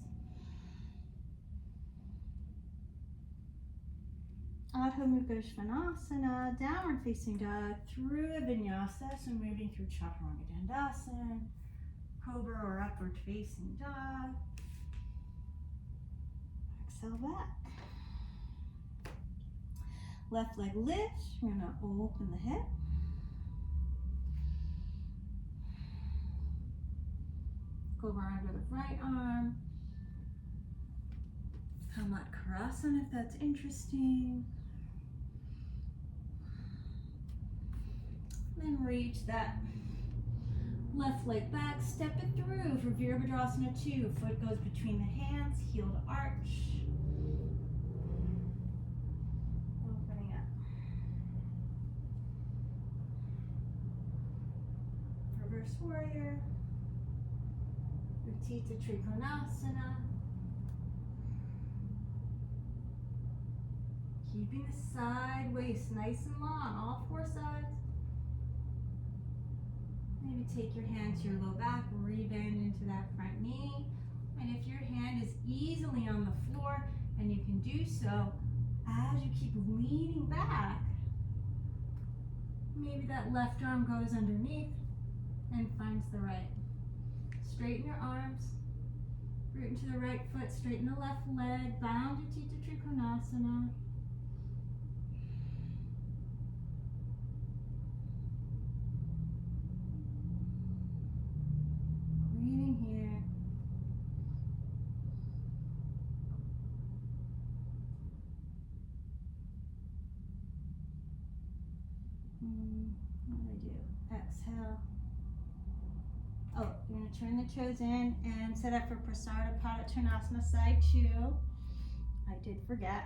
Adho Mukha Svanasana, downward facing dog through a vinyasa, so moving through Chaturanga Dandasana, cobra or upward facing dog. Exhale back. Left leg lift. We're gonna open the hip. Go over under the right arm. Hamakkarasana if that's interesting. Then reach that left leg back, step it through for Virabhadrasana 2. Foot goes between the hands, heel to arch. Opening up. Reverse warrior. Utthita Trikonasana. Keeping the side waist nice and long, all four sides. Maybe take your hand to your low back, rebend into that front knee. And if your hand is easily on the floor, and you can do so as you keep leaning back, maybe that left arm goes underneath and finds the right. Straighten your arms, root into the right foot, straighten the left leg, bound Utthita Trikonasana. Breathing here. What do I do? Exhale. Oh, you're going to turn the toes in and set up for Prasarita Padottanasana side 2. I did forget.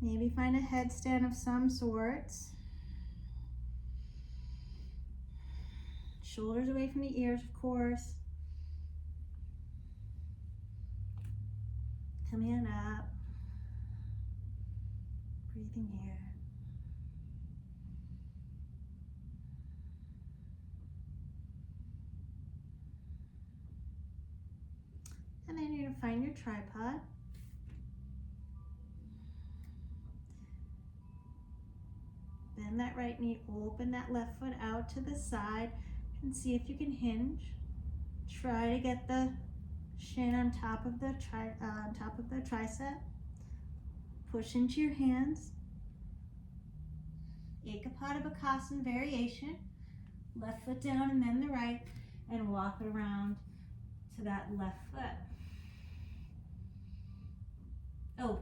Maybe find a headstand of some sorts. Shoulders away from the ears, of course. Coming up. Breathing here. And then you're going to find your tripod. Bend that right knee, open that left foot out to the side, and see if you can hinge. Try to get the shin on top of the tricep. Push into your hands. Ekapada Bakasana variation. Left foot down and then the right, and walk it around to that left foot. Oh,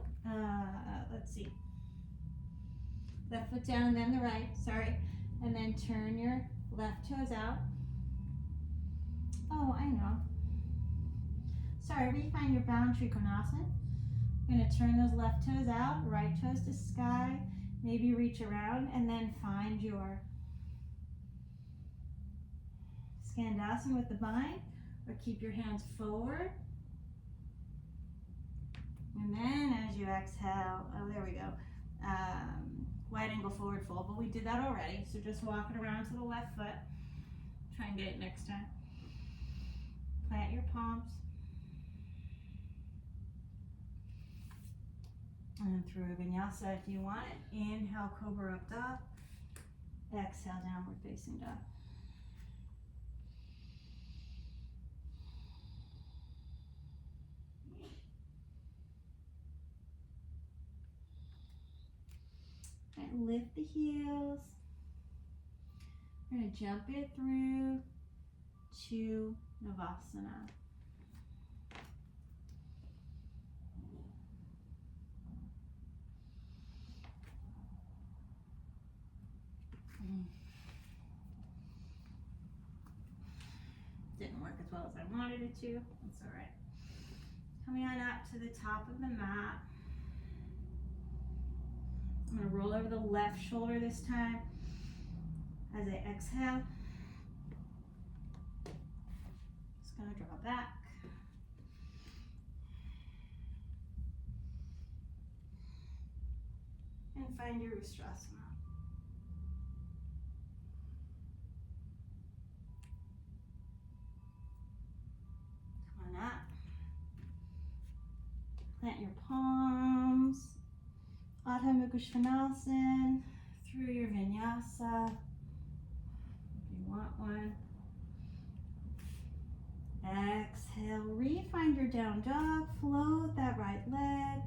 let's see. Left foot down and then the right, sorry. And then turn your left toes out. Oh, I know. Sorry, refine your bound Trikonasana. You're gonna turn those left toes out, right toes to sky, maybe reach around, and then find your Skandasana with the bind, or keep your hands forward. And then as you exhale, oh, there we go. Wide angle forward fold, but we did that already. So just walk it around to the left foot. Try and get it next time. Plant your palms. And through a vinyasa if you want it. Inhale, cobra up dog. Exhale, downward facing dog. And lift the heels. We're going to jump it through to Navasana. Didn't work as well as I wanted it to. That's all right. Coming on up to the top of the mat. I'm going to roll over the left shoulder this time as I exhale. Just going to draw back. And find your Ustrasana. Come on up. Plant your palms. Adho Mukha Svanasana through your vinyasa, if you want one. Exhale, re-find your down dog, float that right leg,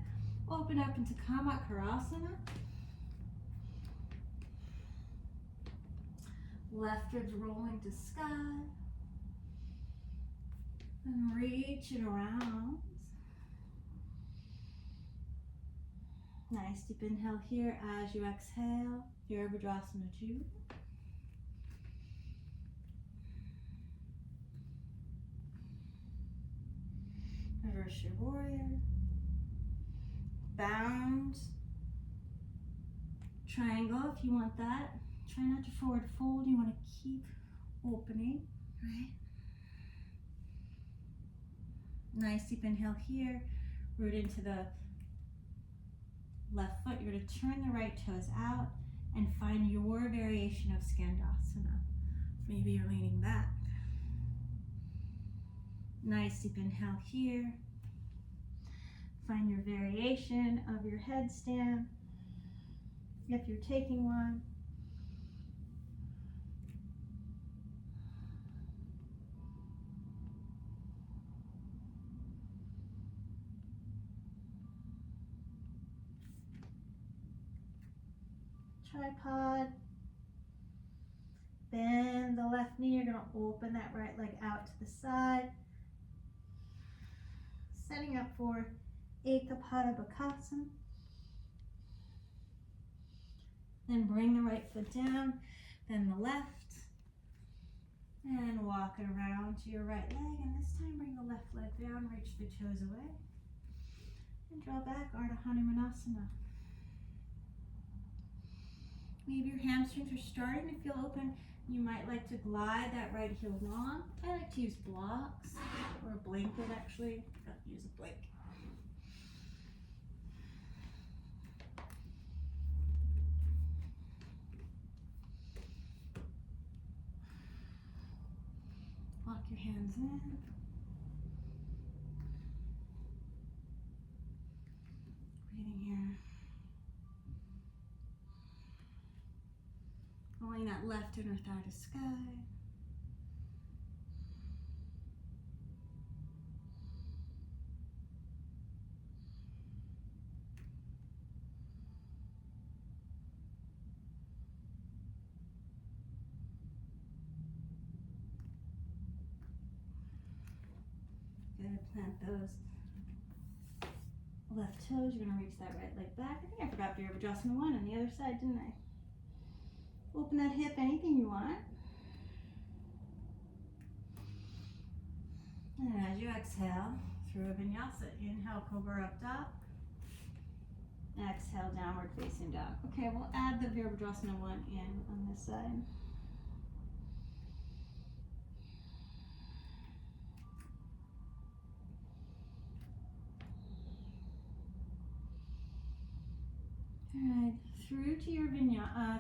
open up into Karasana. Left ribs rolling to sky. And reach it around. Nice deep inhale here as you exhale, Virabhadrasana 2. Reverse your warrior. Bound. Triangle if you want that. Try not to forward fold. You want to keep opening, right? Nice deep inhale here. Root into the left foot. You're going to turn the right toes out and find your variation of Skandasana. Maybe you're leaning back. Nice deep inhale here. Find your variation of your headstand, if you're taking one. Tripod. Bend the left knee. You're going to open that right leg out to the side. Setting up for Ekapada Bakasana. Then bring the right foot down, then the left. And walk it around to your right leg. And this time bring the left leg down, reach the toes away. And draw back, Ardha Hanumanasana. Maybe your hamstrings are starting to feel open. You might like to glide that right heel long. I like to use blocks or a blanket actually. I'll use a blanket. Lock your hands in. Breathing here. Rolling that left inner thigh to sky. Good, plant those left toes. You're gonna reach that right leg back. I think I forgot Virabhadrasana 1 on the other side, didn't I? Open that hip, anything you want. And as you exhale, through a vinyasa, inhale, cobra up dog. Exhale, downward facing dog. Okay, we'll add the Virabhadrasana 1 in on this side. All right, through to your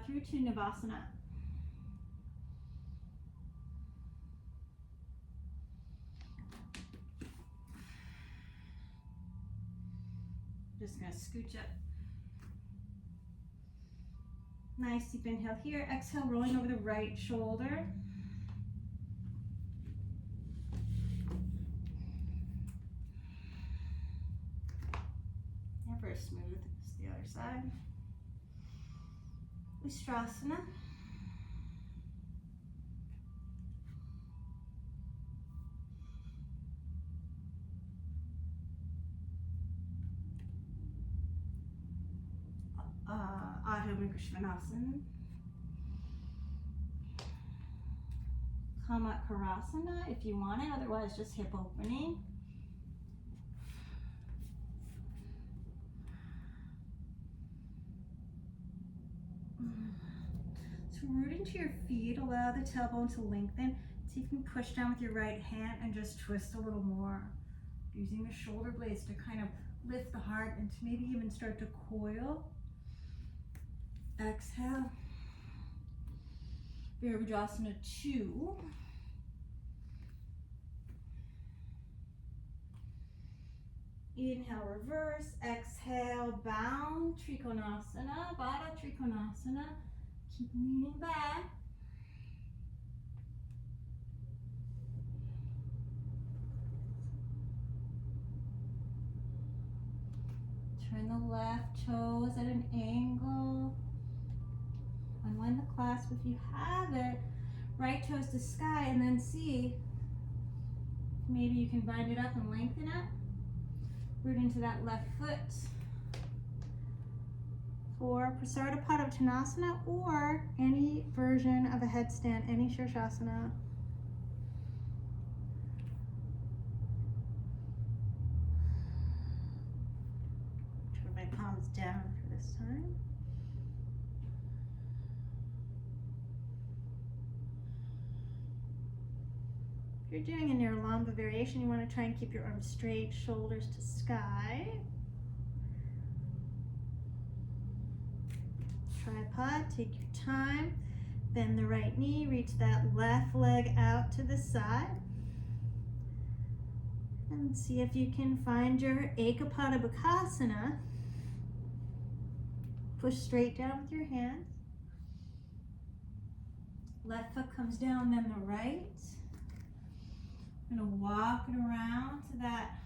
through to Navasana. Just gonna scooch up. Nice deep inhale here. Exhale, rolling over the right shoulder. Never smooth. It's the other side. Ustrasana. Adho Mukha Svanasana. Karasana if you want it, otherwise just hip opening. So root into your feet, allow the tailbone to lengthen. See if you can push down with your right hand and just twist a little more. Using the shoulder blades to kind of lift the heart and to maybe even start to coil. Exhale. Virabhadrasana 2. Inhale, reverse. Exhale, bound. Trikonasana, Baddha Trikonasana. Keep leaning back. Turn the left toes at an angle. Unwind the clasp if you have it. Right toes to sky, and then see maybe you can bind it up and lengthen it. Root into that left foot for Prasarnapadottanasana or any version of a headstand, any Shavasana. Turn my palms down for this time. If you're doing a Nirlamba variation, you want to try and keep your arms straight, shoulders to sky. Tripod, take your time. Bend the right knee, reach that left leg out to the side. And see if you can find your Ekapada Bakasana. Push straight down with your hands. Left foot comes down, then the right. I'm going to walk it around to that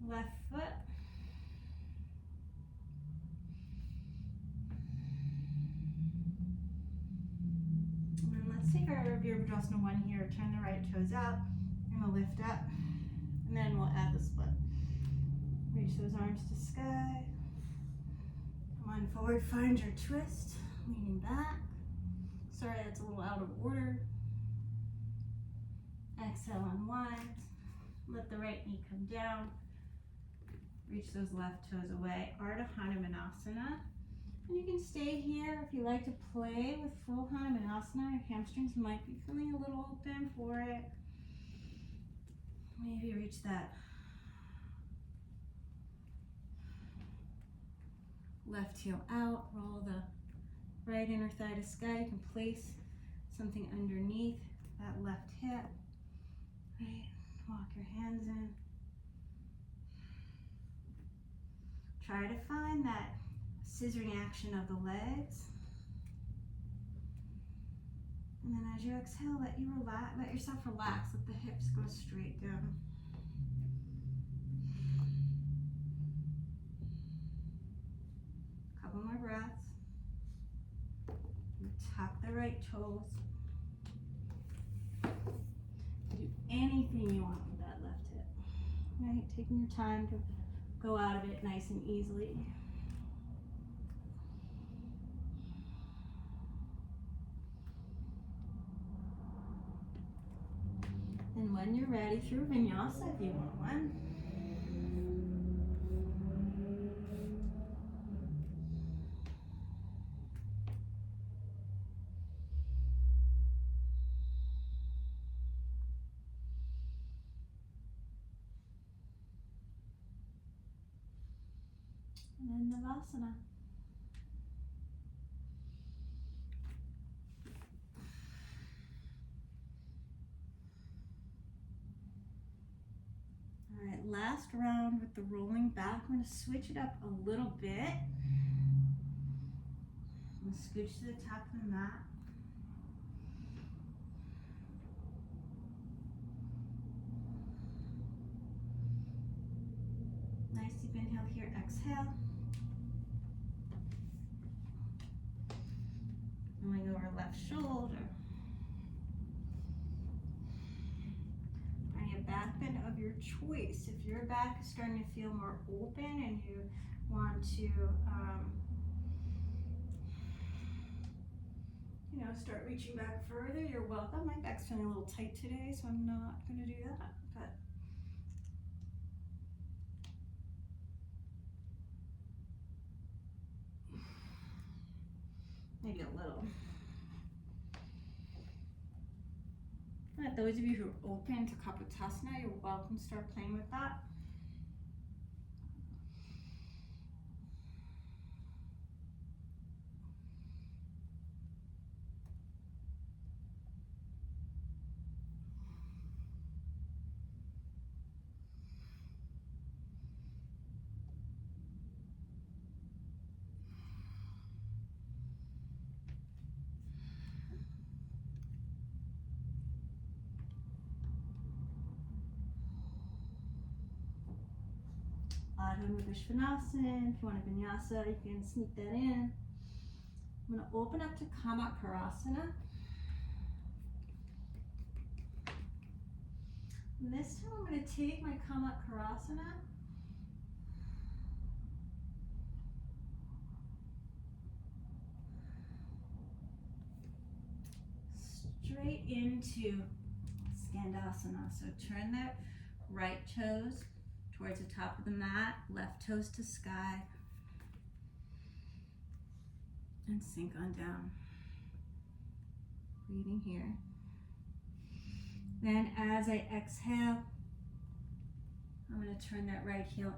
left foot. And then let's take our Virabhadrasana 1 here. Turn the right toes out. We're going to lift up. And then we'll add the split. Reach those arms to sky. Come on forward. Find your twist. Leaning back. Sorry, that's a little out of order. Exhale, unwind. Let the right knee come down. Reach those left toes away. Ardha Hanumanasana. And you can stay here if you like to play with full Hanumanasana. Your hamstrings might be feeling a little open for it. Maybe reach that left heel out. Roll the right inner thigh to sky. You can place something underneath that left hip. Right, walk your hands in. Try to find that scissoring action of the legs. And then as you exhale, let yourself relax. Let the hips go straight down. Couple more breaths. Tuck the right toes. Do anything you want with that left hip. Right, taking your time to go out of it nice and easily. And when you're ready, through vinyasa if you want one. And then Navasana. All right, last round with the rolling back. I'm going to switch it up a little bit. I'm going to scooch to the top of the mat. Nice deep inhale here, exhale. Going over left shoulder. Finding a back bend of your choice. If your back is starting to feel more open and you want to, start reaching back further, you're welcome. My back's feeling a little tight today, so I'm not going to do that. But maybe a little. And those of you who are open to Kapotasana, you're welcome to start playing with that. Ardha Mukha Svanasana. If you want a vinyasa, you can sneak that in. I'm going to open up to Karasana. And this time I'm going to take my Karasana straight into Skandasana. So turn that right toes towards the top of the mat, left toes to sky, and sink on down. Breathing here. Then as I exhale, I'm going to turn that right heel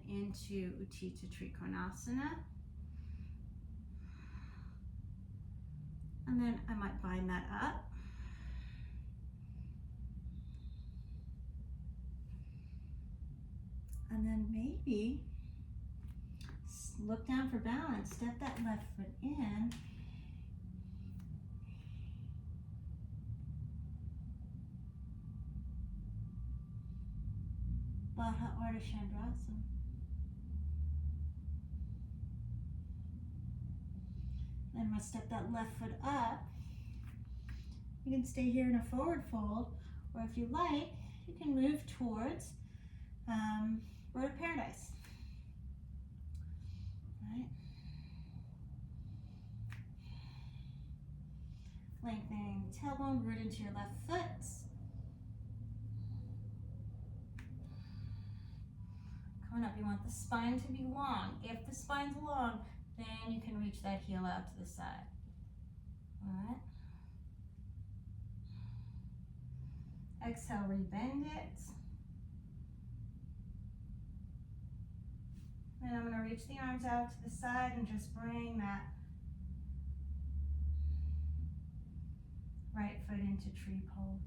into Utthita Trikonasana. And then I might bind that up. And then maybe look down for balance, step that left foot in. Baddha Ardha Chandrasana. Then I'm going to step that left foot up. You can stay here in a forward fold, or if you like, you can move towards Road of Paradise. All right. Lengthening the tailbone, root into your left foot. Coming up, you want the spine to be long. If the spine's long, then you can reach that heel out to the side. All right. Exhale, rebend it. Then I'm going to reach the arms out to the side and just bring that right foot into tree pose.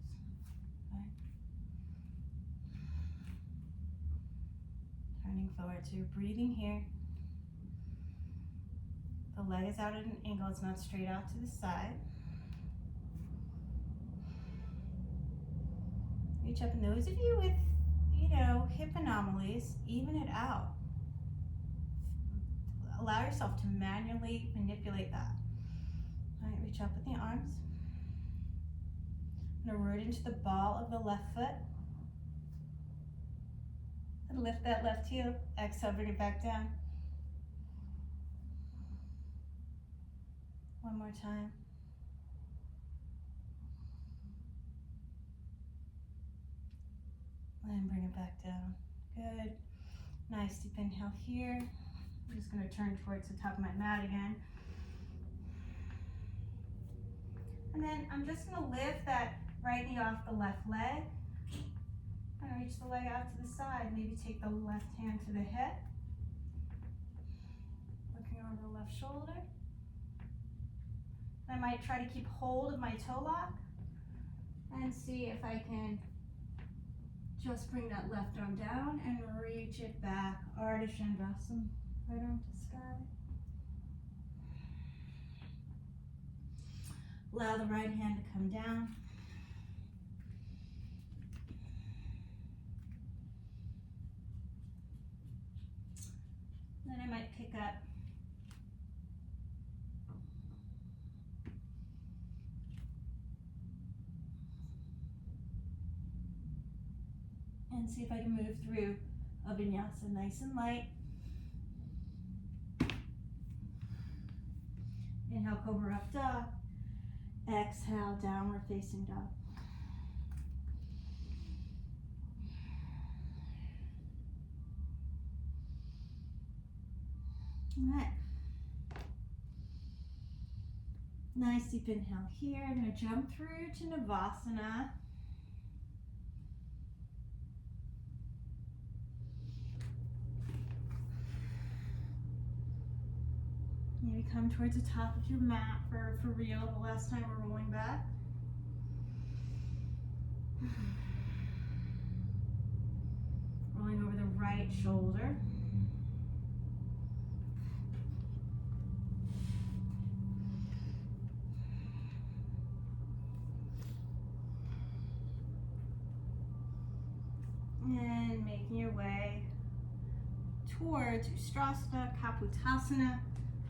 Okay. Turning forward, so you're breathing here. The leg is out at an angle, it's not straight out to the side. Reach up, and those of you with, hip anomalies, even it out. Allow yourself to manually manipulate that. All right, reach up with the arms. I'm going to root into the ball of the left foot. And lift that left heel. Exhale, bring it back down. One more time. And bring it back down. Good. Nice deep inhale here. I'm just going to turn towards the top of my mat again. And then I'm just going to lift that right knee off the left leg. I'm going to reach the leg out to the side. Maybe take the left hand to the hip. Looking over the left shoulder. I might try to keep hold of my toe lock and see if I can just bring that left arm down and reach it back. Ardha Chandrasana. Right arm to sky. Allow the right hand to come down. Then I might pick up and see if I can move through a vinyasa nice and light. Inhale, Cobra Up Dog. Exhale, Downward Facing Dog. All right. Nice deep inhale here. I'm going to jump through to Navasana. Maybe come towards the top of your mat for real, the last time we're rolling back. Rolling over the right shoulder. And making your way towards Ustrasana, Kapotasana,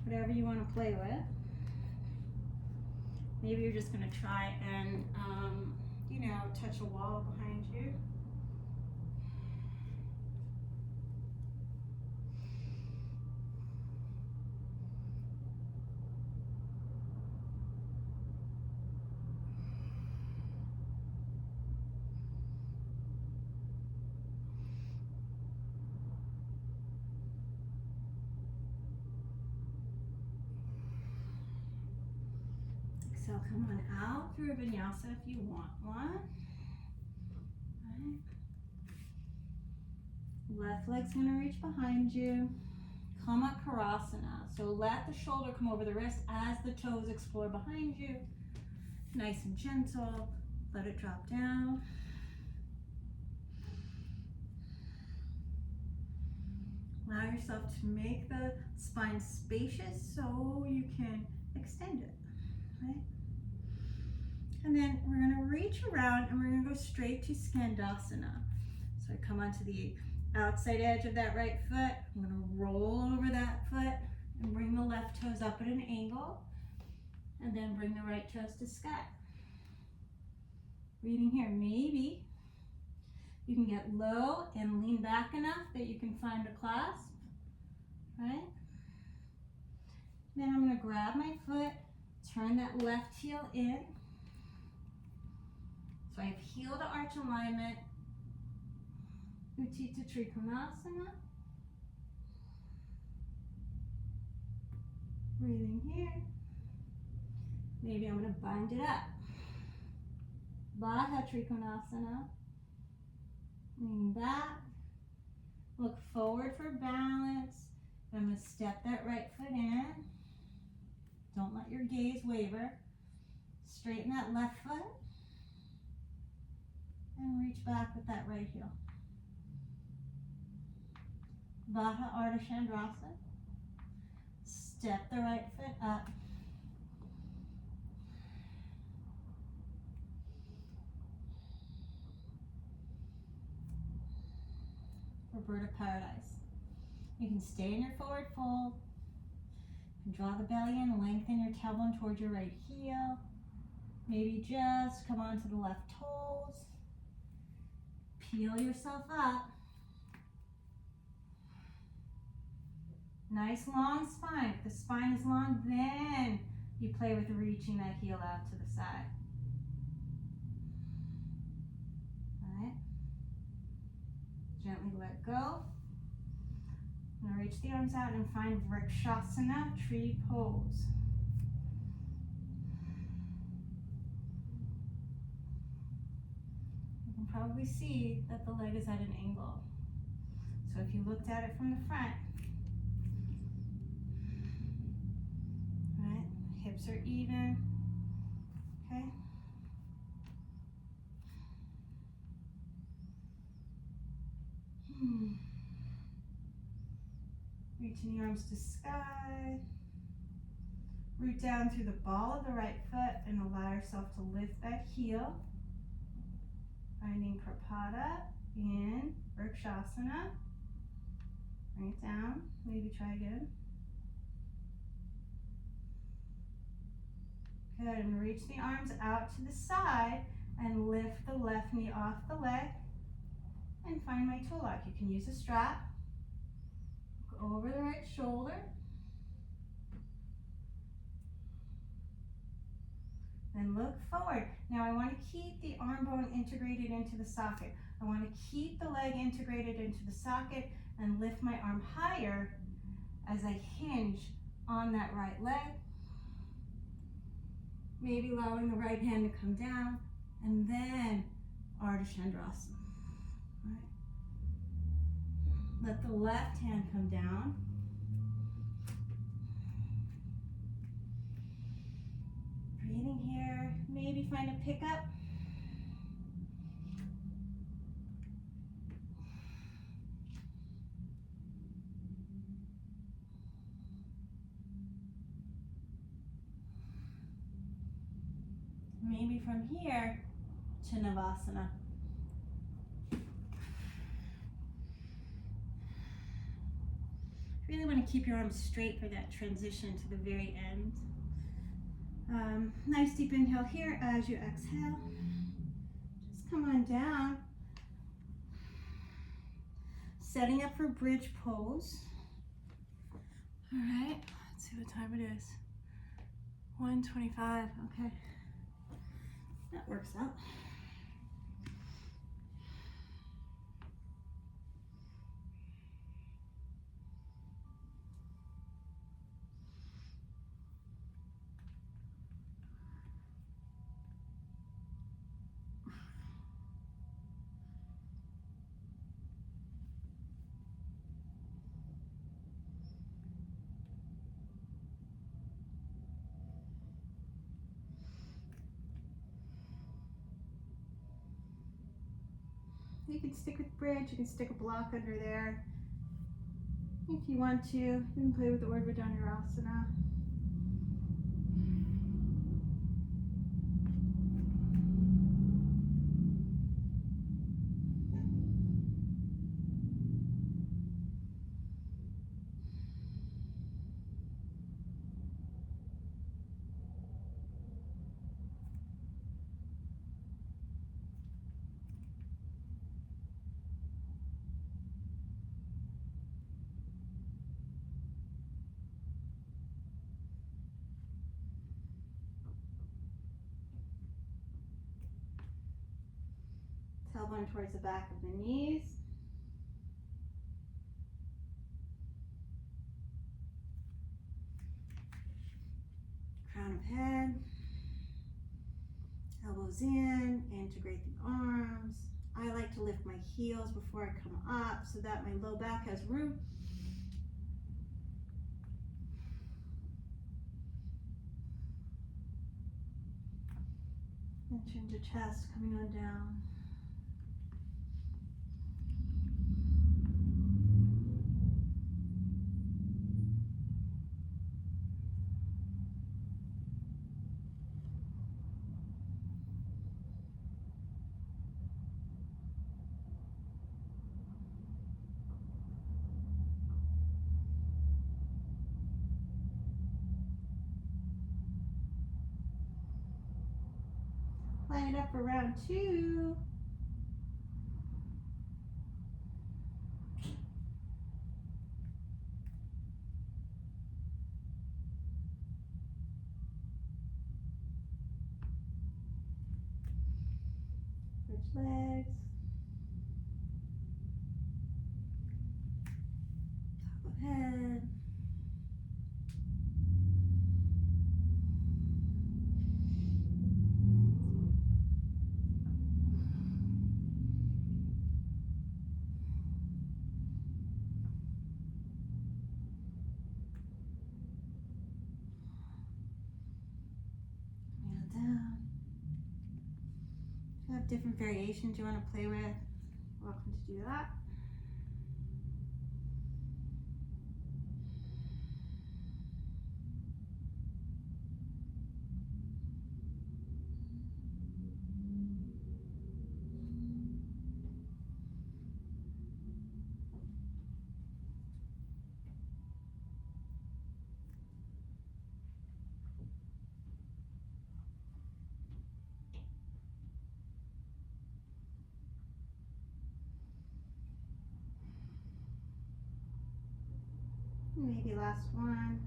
whatever you want to play with. Maybe you're just going to try and, touch a wall behind you. So come on out through a vinyasa if you want one. Right. Left leg's going to reach behind you. Karasana. So let the shoulder come over the wrist as the toes explore behind you. Nice and gentle. Let it drop down. Allow yourself to make the spine spacious so you can extend it. Right? And then we're going to reach around and we're going to go straight to Skandasana. So I come onto the outside edge of that right foot. I'm going to roll over that foot and bring the left toes up at an angle. And then bring the right toes to sky. Breathing here. Maybe you can get low and lean back enough that you can find a clasp. Right? Then I'm going to grab my foot, turn that left heel in. So I have heel to arch alignment, Utthita Trikonasana. Breathing here. Maybe I'm going to bind it up. Baddha Trikonasana. Lean back. Look forward for balance. I'm going to step that right foot in. Don't let your gaze waver. Straighten that left foot. And reach back with that right heel. Baddha Ardha Chandrasana. Step the right foot up. For Bird of Paradise. You can stay in your forward fold. You can draw the belly in, lengthen your tailbone towards your right heel. Maybe just come onto the left toes. Peel yourself up. Nice long spine. If the spine is long, then you play with reaching that heel out to the side. All right. Gently let go. Now reach the arms out and find Vrikshasana, tree pose. You can probably see that the leg is at an angle. So if you looked at it from the front, right, hips are even, okay? Reaching the arms to sky. Root down through the ball of the right foot and allow yourself to lift that heel. Finding Prapada in Vrikshasana. Bring it down. Maybe try again. Good. And reach the arms out to the side and lift the left knee off the leg. And find my toe lock. You can use a strap. Go over the right shoulder. Then look forward. Now I want to keep the arm bone integrated into the socket. I want to keep the leg integrated into the socket and lift my arm higher as I hinge on that right leg. Maybe allowing the right hand to come down and then Ardha Chandrasana. Let the left hand come down. Breathing here. Maybe find a pickup. Maybe from here to Navasana. Really want to keep your arms straight for that transition to the very end. Nice deep inhale here as you exhale. Just come on down. Setting up for bridge pose. All right, let's see what time it is. 1:25, okay. That works out. You can stick with bridge, you can stick a block under there. If you want to, you can play with the Urdhva Dhanurasana. Tailbone towards the back of the knees. Crown of head. Elbows in, integrate the arms. I like to lift my heels before I come up so that my low back has room. And chin to chest coming on down. Line it up for round 2. Switch legs. Top of head. Different variations you want to play with, welcome to do that. Maybe last one.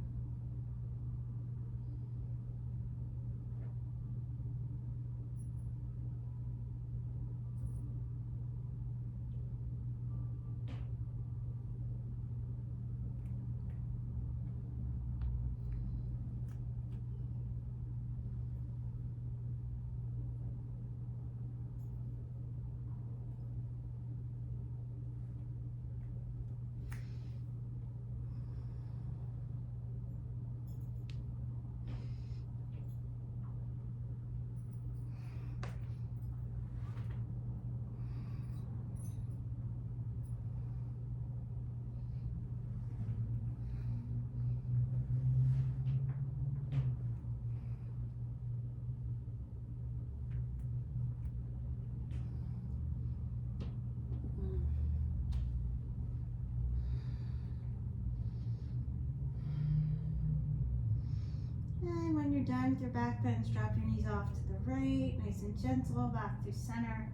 again, with your back bends, drop your knees off to the right, nice and gentle, back through center,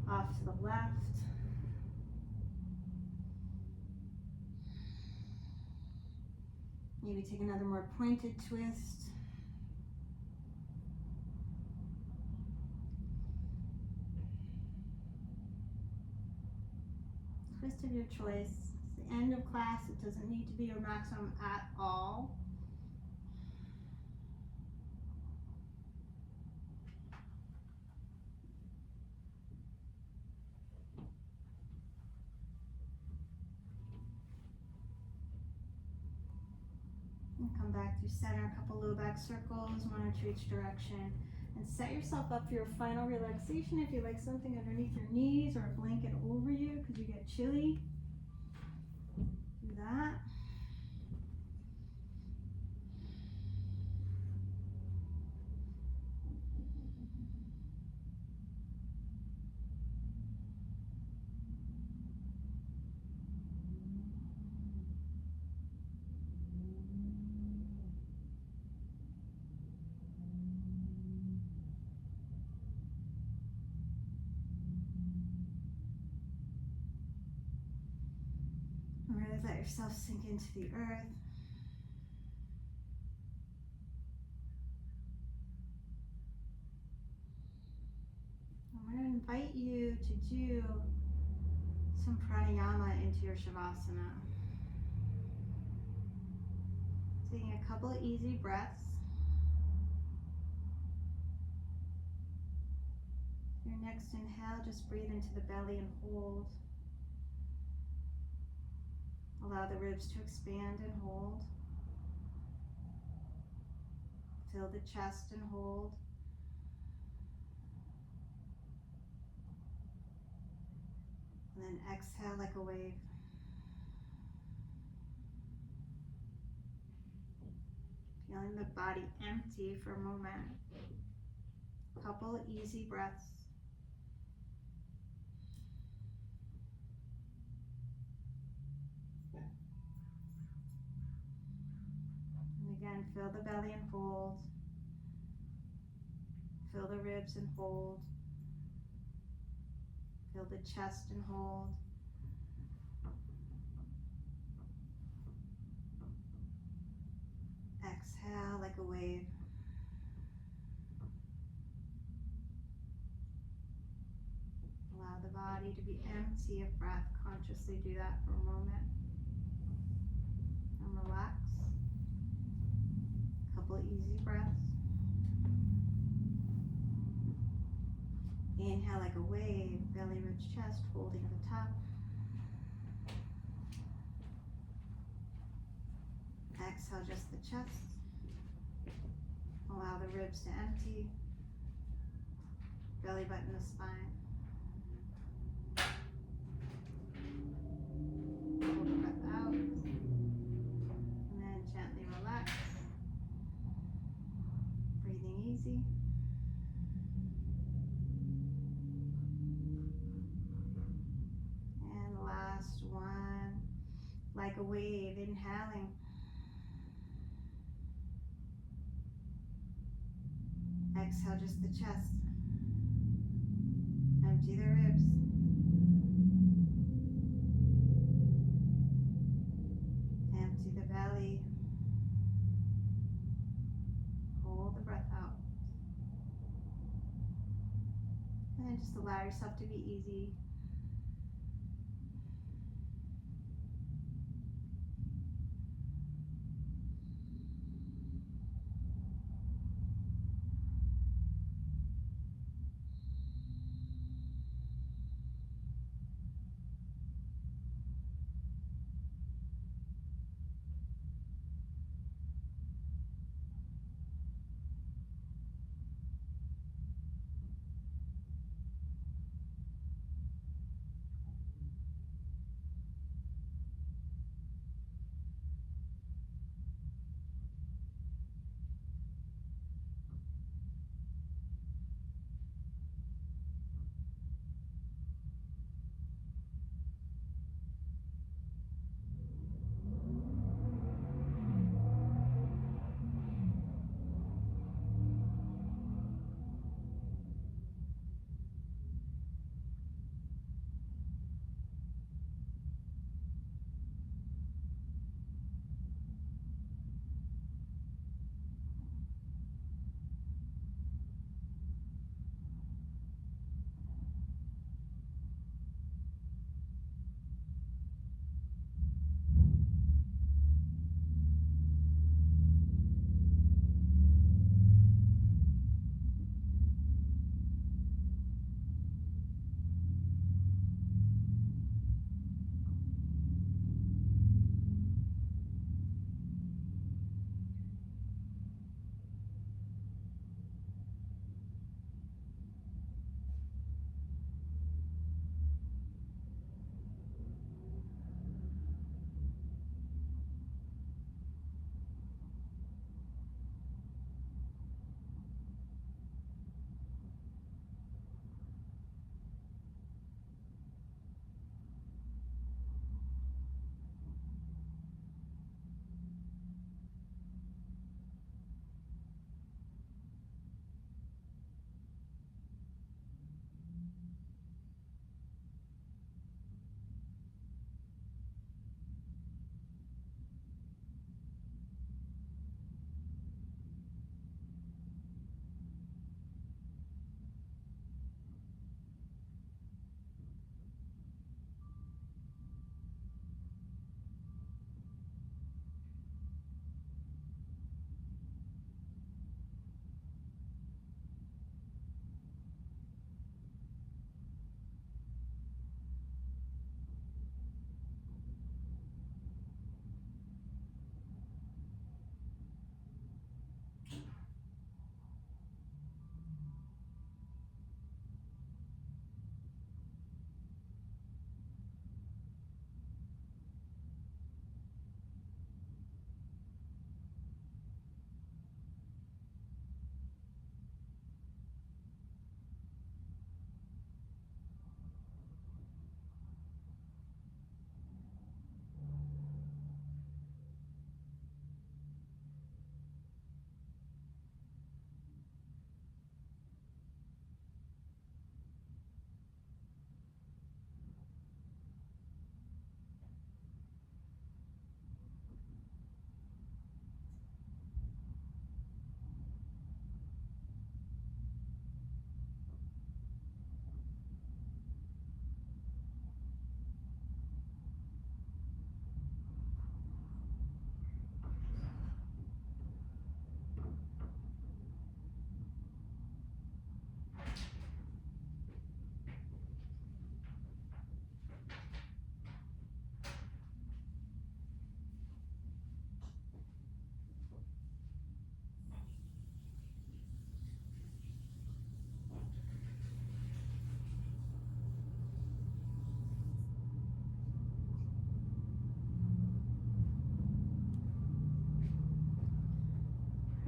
off to the left. Maybe take another more pointed twist. Twist of your choice. It's the end of class. It doesn't need to be your maximum at all. And come back through center, a couple low back circles, one to each direction. And set yourself up for your final relaxation. If you like something underneath your knees or a blanket over you because you get chilly, do that. Really let yourself sink into the earth. I'm going to invite you to do some pranayama into your Shavasana. Taking a couple of easy breaths. Your next inhale, just breathe into the belly and hold. Allow the ribs to expand and hold. Fill the chest and hold. And then exhale like a wave. Feeling the body empty for a moment. Couple of easy breaths. And again, fill the belly and hold. Fill the ribs and hold. Fill the chest and hold. Exhale like a wave. Allow the body to be empty of breath. Consciously do that for a moment. And relax. A couple of easy breaths. Inhale like a wave, belly, ribs, chest, holding at the top. Exhale just the chest. Allow the ribs to empty. Belly button to spine. Hold the breath out. And then gently relax. Breathing easy. And last one, like a wave, inhaling. Exhale just the chest. Empty the ribs. Empty the belly. Hold the breath out. And then just allow yourself to be easy.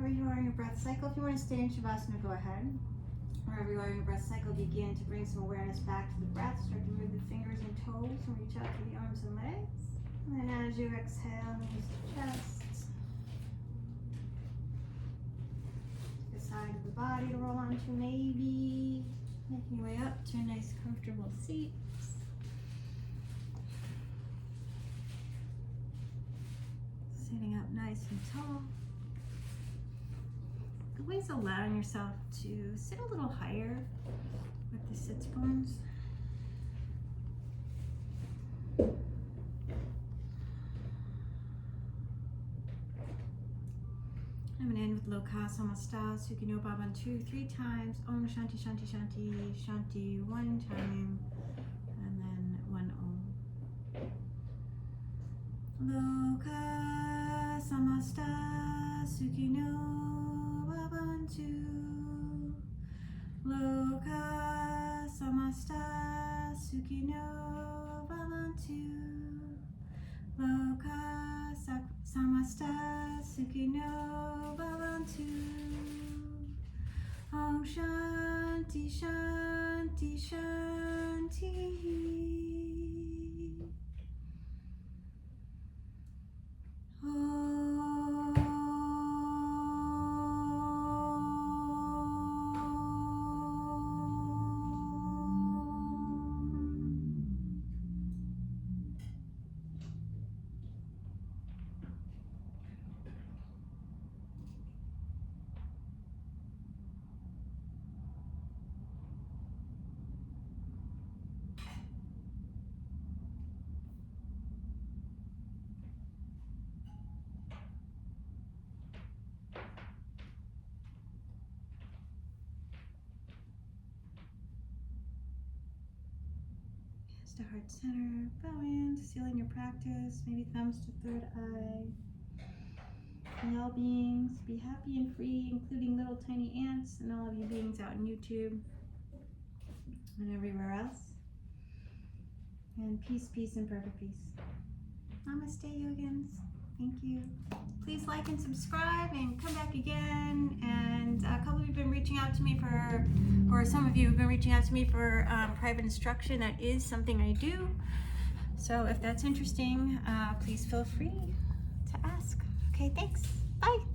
Wherever you are in your breath cycle, if you want to stay in Shavasana, go ahead. Wherever you are in your breath cycle, begin to bring some awareness back to the breath. Start to move the fingers and toes and reach out to the arms and legs. And then as you exhale, knees to chest. The side of the body to roll onto, maybe making your way up to a nice comfortable seat. Sitting up nice and tall. Always allowing yourself to sit a little higher with the sits bones. I'm going to end with Loka Samasta Sukhino Bhavantu 3 times. Om Shanti Shanti Shanti Shanti 1 time. And then 1 Om. Loka Samasta Sukhino Loka Samasta Sukhino Bhavantu. Loka Samasta Sukhino Bhavantu. Om Shanti Shanti Shanti. To heart center, bow in, sealing your practice, maybe thumbs to third eye. May all beings be happy and free, including little tiny ants and all of you beings out in YouTube and everywhere else. And peace, peace, and perfect peace. Namaste, yogins. Thank you. Please like and subscribe and come back again. And a couple of you have been reaching out to me or some of you have been reaching out to me for private instruction. That is something I do. So if that's interesting, please feel free to ask. Okay, thanks. Bye.